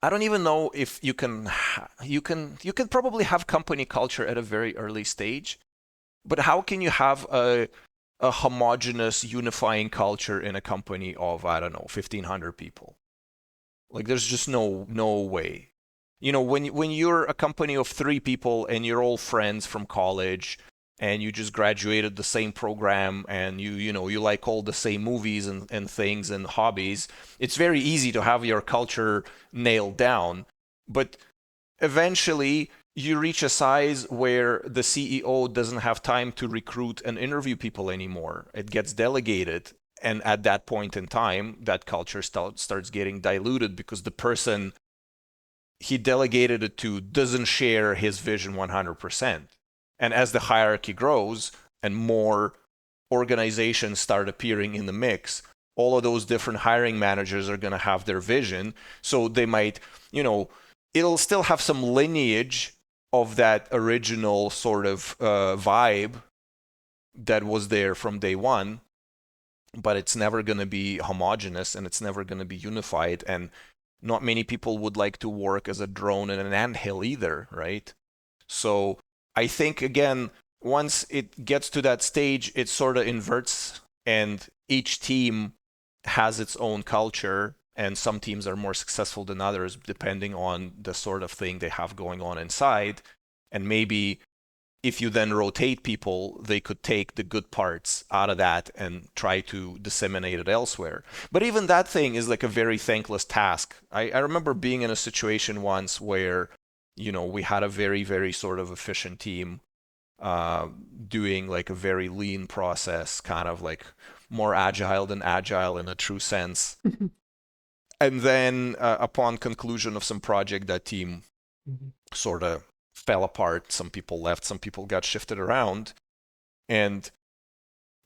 I don't even know if you can probably have company culture at a very early stage, but how can you have a homogenous unifying culture in a company of, I don't know, 1,500 people? Like there's just no way. When you're a company of three people and you're all friends from college and you just graduated the same program and you like all the same movies and things and hobbies, it's very easy to have your culture nailed down. But eventually you reach a size where the CEO doesn't have time to recruit and interview people anymore. It gets delegated. And at that point in time, that culture starts getting diluted because the person he delegated it to doesn't share his vision 100%. And as the hierarchy grows and more organizations start appearing in the mix, all of those different hiring managers are going to have their vision. So they might, it'll still have some lineage of that original sort of vibe that was there from day one, but it's never going to be homogenous and it's never going to be unified. And not many people would like to work as a drone in an anthill either, right? So I think, again, once it gets to that stage, it sort of inverts, and each team has its own culture. And some teams are more successful than others, depending on the sort of thing they have going on inside. And maybe if you then rotate people, they could take the good parts out of that and try to disseminate it elsewhere. But even that thing is like a very thankless task. I remember being in a situation once where, we had a very, very sort of efficient team uh, doing like a very lean process, kind of like more agile than agile in a true sense. And then upon conclusion of some project, that team mhm, sort of fell apart. Some people left, some people got shifted around. And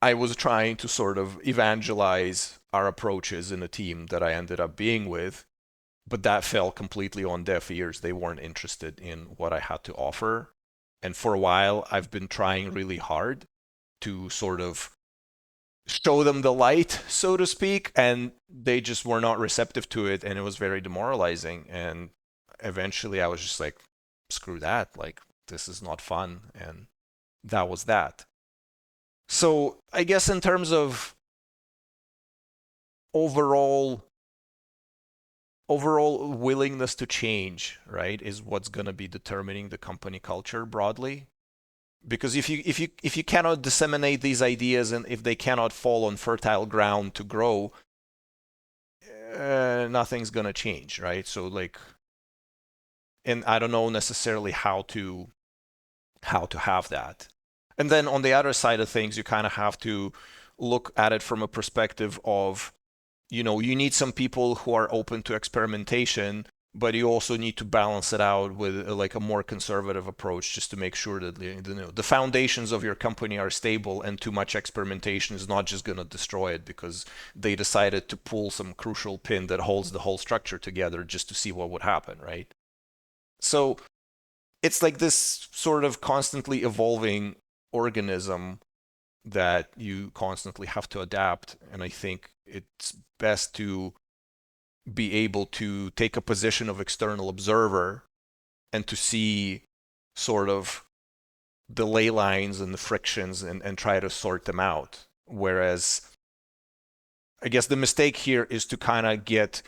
I was trying to sort of evangelize our approaches in a team that I ended up being with, but that fell completely on deaf ears. They weren't interested in what I had to offer. And for a while, I've been trying really hard to sort of show them the light, so to speak, and they just were not receptive to it. And it was very demoralizing. And eventually, I was just like, screw that. Like, this is not fun, and that was that. So I guess in terms of overall willingness to change, right, is what's going to be determining the company culture broadly. Because if you cannot disseminate these ideas, and if they cannot fall on fertile ground to grow, nothing's going to change, right? So like, and I don't know necessarily how to have that. And then on the other side of things, you kind of have to look at it from a perspective of, you need some people who are open to experimentation, but you also need to balance it out with like a more conservative approach, just to make sure that the foundations of your company are stable, and too much experimentation is not just going to destroy it because they decided to pull some crucial pin that holds the whole structure together just to see what would happen, right? So it's like this sort of constantly evolving organism that you constantly have to adapt. And I think it's best to be able to take a position of external observer and to see sort of the ley lines and the frictions, and try to sort them out. Whereas I guess the mistake here is to kind of get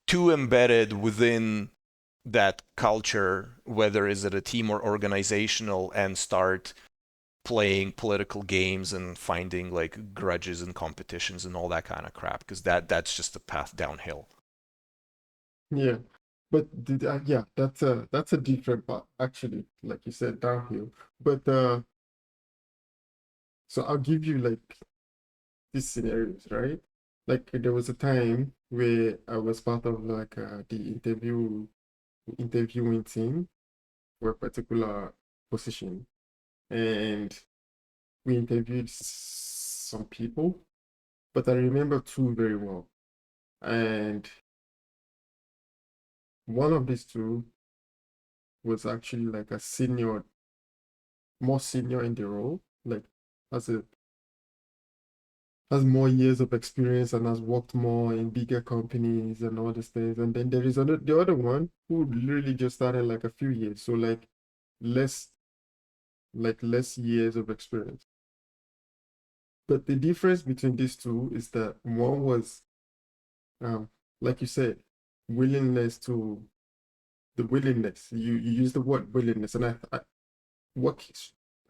too embedded within that culture, whether is it a team or organizational, and start playing political games and finding like grudges and competitions and all that kind of crap, because that's just a path downhill. Yeah. But yeah, that's a different part actually, like you said, downhill. But so I'll give you like these scenarios, right? Like there was a time where I was part of like the interviewing team for a particular position, and we interviewed some people, but I remember two very well. And one of these two was actually like a senior, more senior in the role, like has a has more years of experience and has worked more in bigger companies and all these things. And then there is the other one who literally just started like a few years, so less less years of experience. But the difference between these two is that one was, um, like you said, willingness to the willingness. You use the word willingness, and what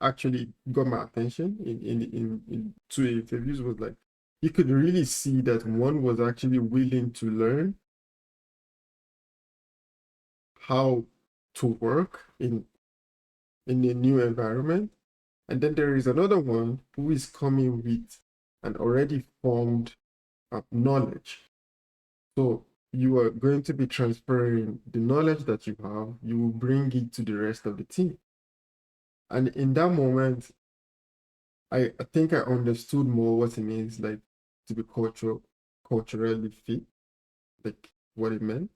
actually got my attention in two interviews was like you could really see that one was actually willing to learn how to work in a new environment. And then there is another one who is coming with an already formed knowledge. So you are going to be transferring the knowledge that you have, you will bring it to the rest of the team. And in that moment, I think I understood more what it means like to be culturally fit, like what it meant.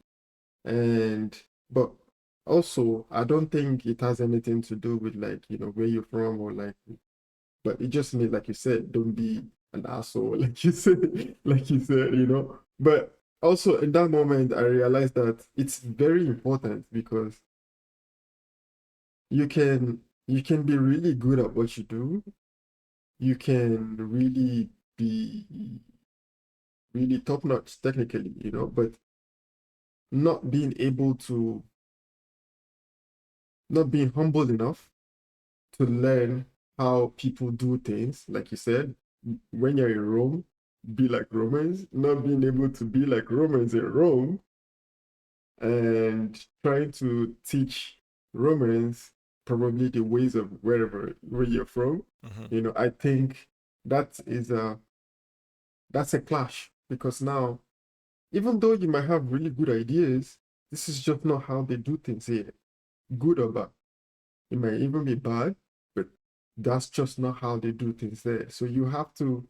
And but also I don't think it has anything to do with like, where you're from or like, but it just means like you said, don't be an asshole, like you said, But also in that moment I realized that it's very important because you can be really good at what you do. You can really be really top notch technically, but not being able to, not being humble enough to learn how people do things, like you said, when you're in Rome, be like Romans, not being able to be like Romans in Rome, and trying to teach Romans probably the ways of where you're from. Mm-hmm. I think that is that's a clash because now, even though you might have really good ideas, this is just not how they do things here, good or bad. It might even be bad, but that's just not how they do things there. So you have to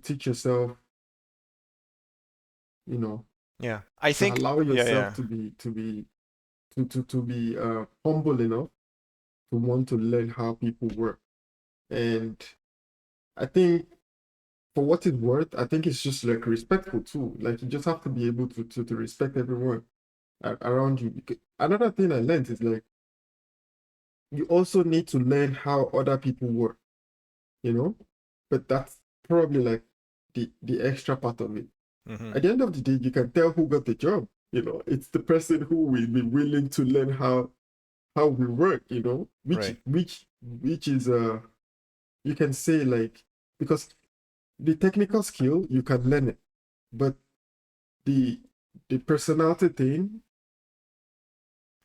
teach yourself, you know, Yeah, I to think. allow Yeah, yourself yeah. to be humble enough to want to learn how people work. And I think for what it's worth, I think it's just like respectful too. Like you just have to be able to respect everyone around you. Another thing I learned is like you also need to learn how other people work, you know? But that's probably like the extra part of it. Hmm. At the end of the day, you can tell who got the job. It's the person who will be willing to learn how we work, which Right. which which is you can say like, because the technical skill you can learn it, but the the personality thing,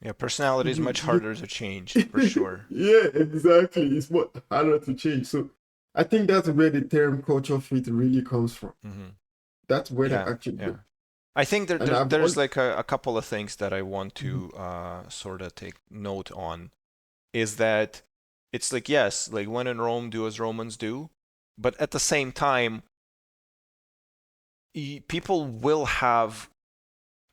Yeah, personality is much you harder to change for sure. yeah, exactly. It's more harder to change. So I think that's where the term culture fit really comes from. Hmm. That's where that Yeah, actually, yeah. I think and I've there's all. like a couple of things that I want Mhm. to sort of take note on. Is that it's like, yes, like when in Rome, do as Romans do, but at the same time, people will have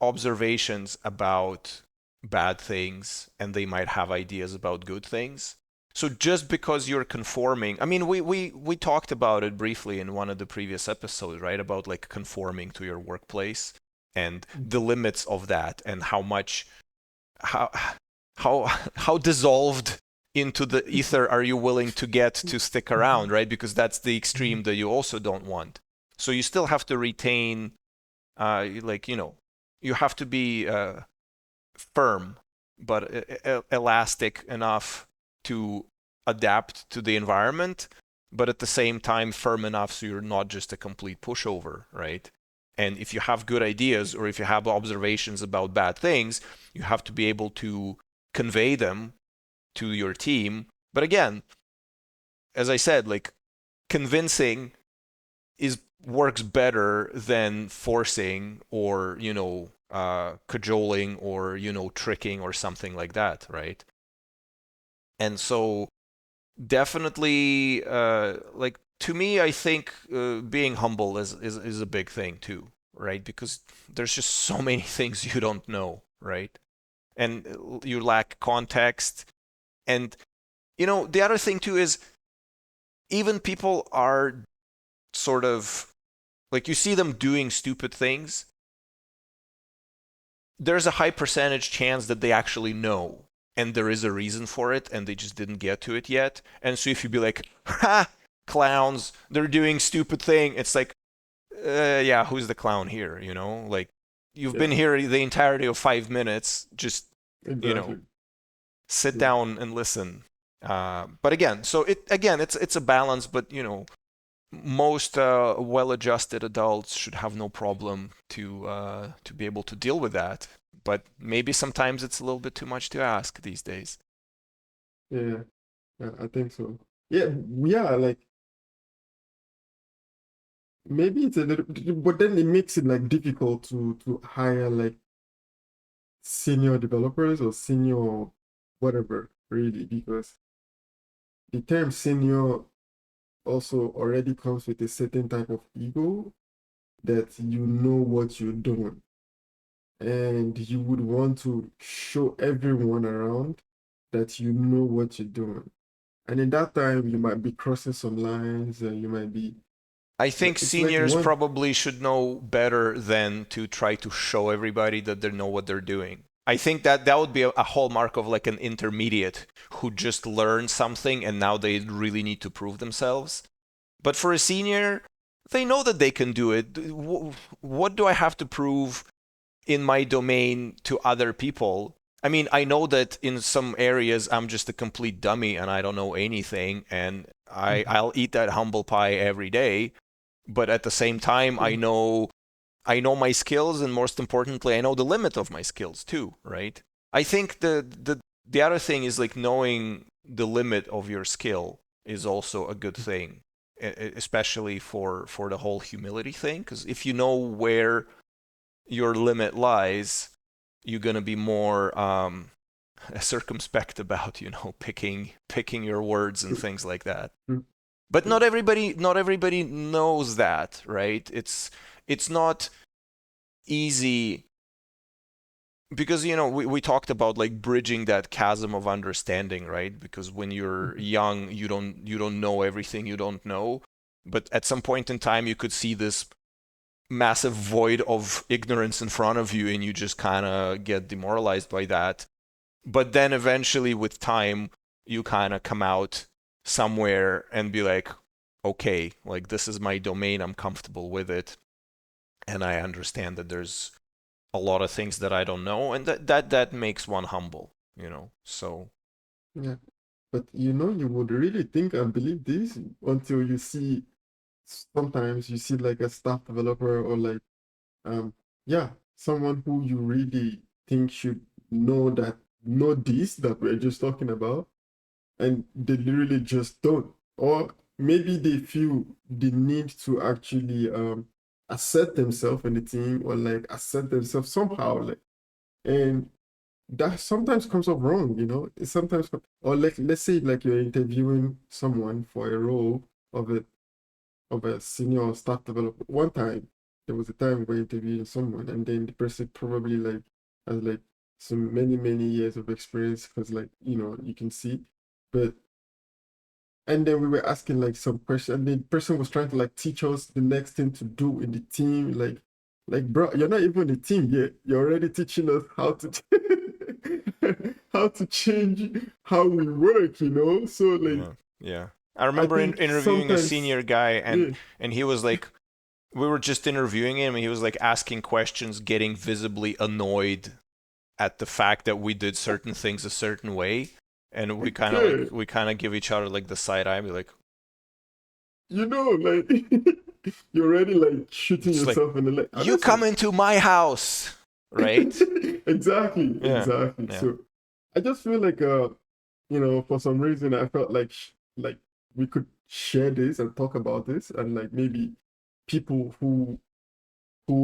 observations about bad things and they might have ideas about good things. So just because you're conforming, I mean, we talked about it briefly in one of the previous episodes, right? About like conforming to your workplace and the limits of that and how much how how how dissolved into the ether are you willing to get to stick around, right? Because that's the extreme that you also don't want. So you still have to retain, like you have to be firm, but elastic enough to adapt to the environment, but at the same time firm enough so you're not just a complete pushover, right? And if you have good ideas or if you have observations about bad things, you have to be able to convey them to your team. But again, as I said, like convincing is works better than forcing or cajoling or tricking or something like that, right? And so definitely, like to me, I think being humble is a big thing too, right? Because there's just so many things you don't know, right? And you lack context. And the other thing too is even people are sort of like, you see them doing stupid things, there's a high percentage chance that they actually know and there is a reason for it and they just didn't get to it yet. And so if you be like, ha, clowns, they're doing stupid thing, it's like, yeah, who's the clown here? Like, you've Yeah, been here the entirety of 5 minutes, just you know exactly. sit Yeah, down and listen. But again, so it's a balance, but most well-adjusted adults should have no problem to be able to deal with that. But maybe sometimes it's a little bit too much to ask these days. yeah, yeah, I think so. Yeah, yeah, like maybe it's a little, but then it makes it like difficult to hire like senior developers or senior whatever, really, because the term senior also already comes with a certain type of ego that you know what you're doing. And you would want to show everyone around that you know what you're doing. And in that time, you might be crossing some lines, and you might be I like, think it's like seniors one, probably should know better than to try to show everybody that they know what they're doing. I think that would be a hallmark of like an intermediate who just learned something and now they really need to prove themselves. But for a senior, they know that they can do it. What do I have to prove in my domain to other people? I mean, I know that in some areas I'm just a complete dummy and I don't know anything, and I'll eat that humble pie every day. But at the same time, I know my skills, and most importantly, I know the limit of my skills too, right? I think the other thing is like knowing the limit of your skill is also a good thing, especially for the whole humility thing. Because if you know where your limit lies, you're gonna be more circumspect about picking your words and things like that. But not everybody knows that, right? It's not easy because we talked about like bridging that chasm of understanding, right? Because when you're young, you don't know everything you don't know, but at some point in time you could see this massive void of ignorance in front of you and you just kind of get demoralized by that. But then eventually with time you kind of come out somewhere and be like, okay, like this is my domain, I'm comfortable with it, and I understand that there's a lot of things that I don't know, and that makes one humble, you know. So Yeah. But you know, you would really think and believe this until you see, sometimes you see like a staff developer or like, um, yeah, someone who you really think should know this that we're just talking about, and they literally just don't. Or maybe they feel the need to actually assert themselves in the team, or like assert themselves somehow, like, and that sometimes comes up wrong, you know. It sometimes, or like, let's say like you're interviewing someone for a role of a senior staff developer. One time, there was a time we were interviewing someone, and then the person probably like has like some many years of experience, because like, you know, you can see, but, and then we were asking like some question, and the person was trying to like teach us the next thing to do in the team, like, bro, you're not even in the team yet, you're already teaching us how to how to change how we work, you know. So like, yeah, yeah. I I remember think interviewing a sometimes, senior guy, yeah, and he was like, we were just interviewing him, and he was like asking questions, getting visibly annoyed at the fact that we did certain things a certain way, and yeah, we kind of give each other like the side eye, be like, you know, like, you're already like shooting it's like, yourself in the leg, you honestly. come into my house, right? Exactly, Yeah, exactly. yeah. So I just feel like, you know, for some reason I felt like like we could share this and talk about this, and like maybe people who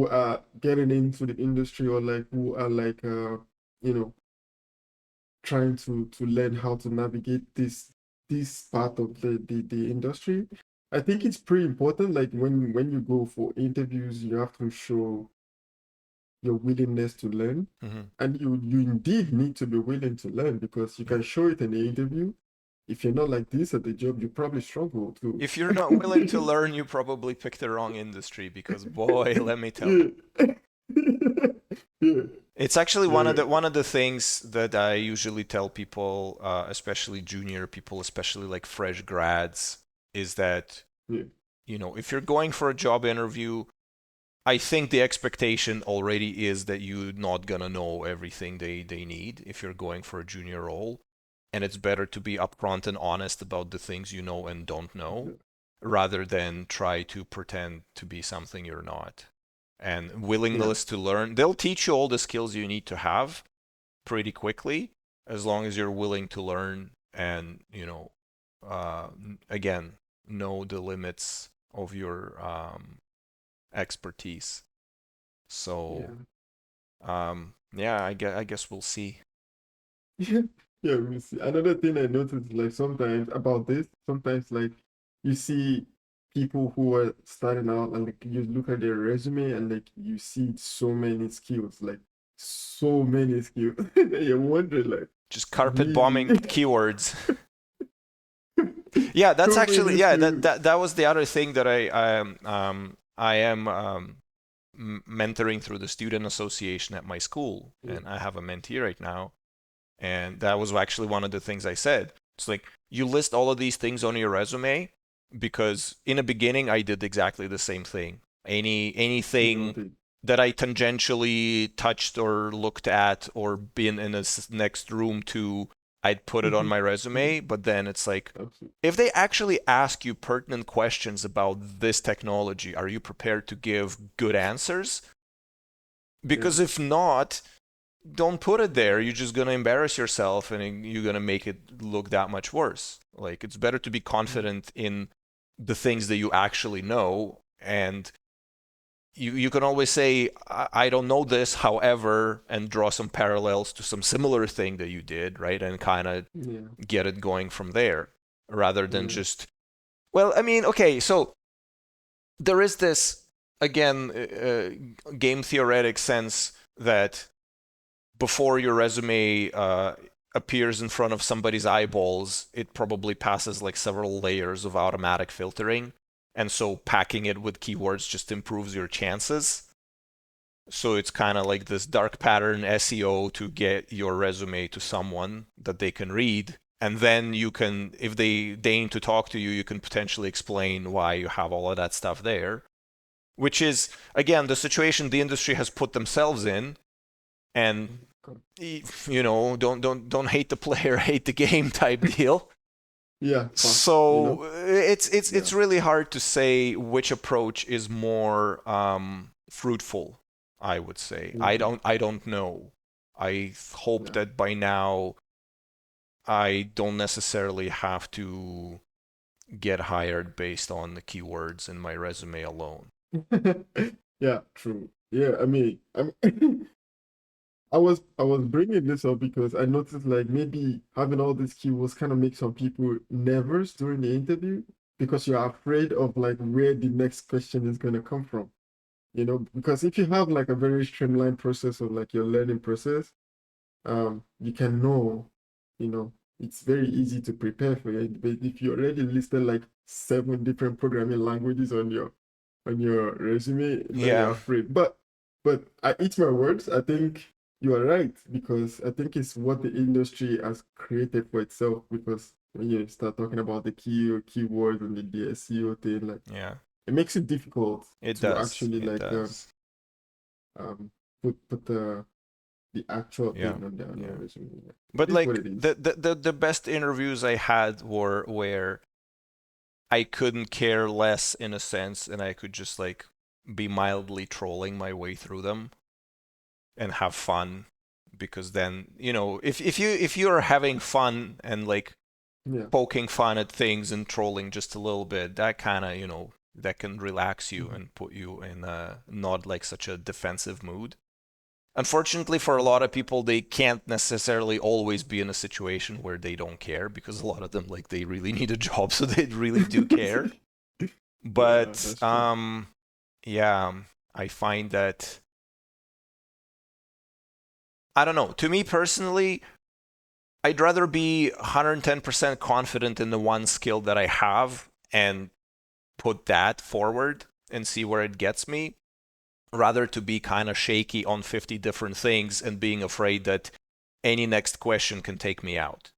are getting into the industry, or like who are like, you know, trying to learn how to navigate this part of the industry. I think it's pretty important. Like when you go for interviews, you have to show your willingness to learn. Hmm. And you indeed need to be willing to learn, because you Yeah. can show it in the interview. If you're not like this at the job, you probably struggle to. If you're not willing to learn, you probably picked the wrong industry because boy, let me tell you. Yeah. Yeah. It's actually Yeah. one of the things that I usually tell people, especially junior people, especially like fresh grads, is that, Yeah. you know, if you're going for a job interview, I think the expectation already is that you're not gonna know everything they need if you're going for a junior role. And it's better to be upfront and honest about the things you know and don't know, rather than try to pretend to be something you're not. And Yeah. willingness to learn, they'll teach you all the skills you need to have pretty quickly, as long as you're willing to learn and, you know, uh, again, know the limits of your expertise. So, Yeah. yeah, I guess we'll see. Yeah. Yeah, we see. Another thing I noticed, like sometimes about this, sometimes like you see people who are starting out, and like you look at their resume, and like you see so many skills, like so many skills. And you're wondering like, Just carpet really? bombing keywords. Yeah, that's So actually, many yeah, skills. that was the other thing that I am mentoring through the student association at my school, Yeah. and I have a mentee right now, and that was actually one of the things I said. It's like, you list all of these things on your resume, because in the beginning I did exactly the same thing. Anything Noted. that I tangentially touched or looked at or been in a next room to, I'd put it on my resume. But then it's like, Absolutely. if they actually ask you pertinent questions about this technology, are you prepared to give good answers? Yeah. Because if not, don't put it there. You're just going to embarrass yourself, and you're going to make it look that much worse. Like, it's better to be Yeah. confident in the things that you actually know, and you can always say, I don't know this, however, and draw some parallels to some similar thing that you did, right? And kind of Yeah. get it going from there, rather than Yeah. just, well, I mean, okay, so there is this, again, game theoretic sense that before your resume appears in front of somebody's eyeballs, it probably passes like several layers of automatic filtering. And so packing it with keywords just improves your chances. So it's kind of like this dark pattern SEO to get your resume to someone that they can read. And then you can, if they deign to talk to you, you can potentially explain why you have all of that stuff there, which is, again, the situation the industry has put themselves in. And don't hate the player, hate the game type deal. Yeah, fast, So it's Yeah. really hard to say which approach is more fruitful. I would say I don't know. I hope Yeah. that by now I don't necessarily have to get hired based on the keywords in my resume alone. Yeah, true. Yeah, I mean, I was bringing this up because I noticed like maybe having all these keywords kind of makes some people nervous during the interview because you're afraid of like where the next question is going to come from. Because if you have like a very streamlined process of like your learning process, you can know, you know, it's very easy to prepare for it. But if you already listed like 7 different programming languages on your resume, now you're Yeah, afraid. But I eat my words. I think you are right because I think it's what the industry has created for itself. Because when you start talking about the keywords and the SEO thing, like yeah, it makes it difficult it to does. actually It like does. put the actual Yeah, thing on your yeah. resume. It But is what like it is. the best interviews I had were where I couldn't care less in a sense, and I could just like be mildly trolling my way through them and have fun. Because then, if you're having fun and like Yeah. poking fun at things and trolling just a little bit, that kind of, that can relax you Mhm. and put you in a not like such a defensive mood. Unfortunately, for a lot of people, they can't necessarily always be in a situation where they don't care, because a lot of them, like, they really need a job, so they really do care. Yeah, But that's true. yeah, I find that, I don't know. To me personally, I'd rather be 110% confident in the one skill that I have and put that forward and see where it gets me, rather to be kind of shaky on 50 different things and being afraid that any next question can take me out.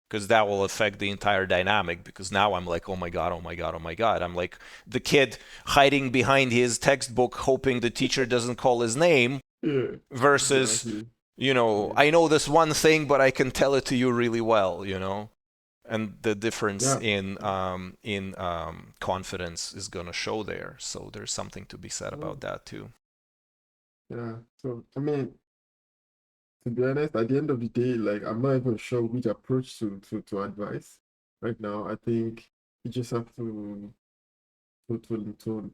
Because that will affect the entire dynamic. Because now I'm like, oh my God, oh my God, oh my God. I'm like the kid hiding behind his textbook, hoping the teacher doesn't call his name, Yeah, versus, exactly. I know this one thing, but I can tell it to you really well. And the difference Yeah, in confidence is gonna show there. So there's something to be said yeah, about that too. yeah. So I mean, to be honest, at the end of the day, like I'm not even sure which approach to advise right now. I think you just have to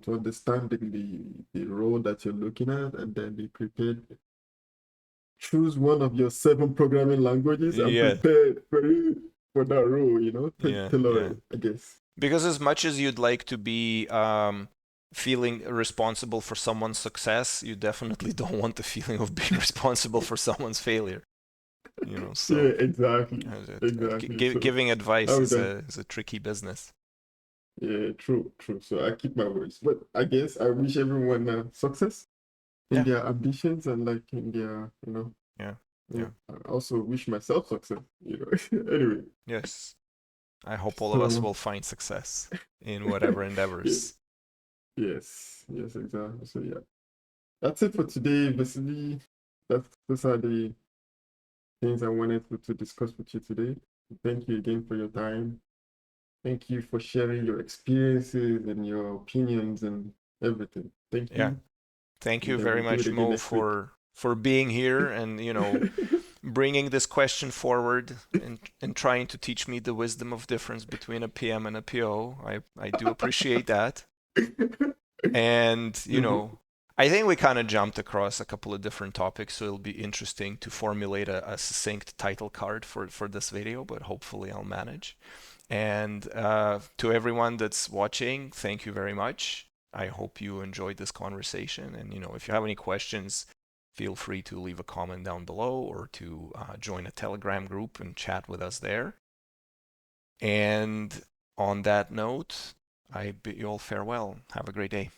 understand the role that you're looking at and then be prepared. Choose one of your 7 programming languages and Yeah, prepare for that role, yeah, tailor yeah. it, I guess. Because as much as you'd like to be feeling responsible for someone's success, you definitely don't want the feeling of being responsible for someone's failure. Yeah, So exactly. Exactly. So giving I advice would is a tricky business. yeah, true, true. So I keep my words. But I guess I wish everyone success in Yeah, their ambitions and like in their, yeah, yeah. yeah. I also wish myself success. Anyway, Yes. I hope all of us so will find success in whatever yeah, endeavors. yes, yes, exactly. So yeah. That's it for today, Vasili. Those are the things I wanted to discuss with you today. Thank you again for your time. Thank you for sharing your experiences and your opinions and everything. Thank Yeah. you. Thank you And then very we'll do it much, again Mo, next week. for being here and, bringing this question forward and trying to teach me the wisdom of difference between a PM and a PO. I do appreciate that. And, Mhm. I think we kind of jumped across a couple of different topics, so it'll be interesting to formulate a succinct title card for this video, but hopefully I'll manage. And to everyone that's watching, thank you very much. I hope you enjoyed this conversation. And, if you have any questions, feel free to leave a comment down below or to join a Telegram group and chat with us there. And on that note, I bid you all farewell. Have a great day.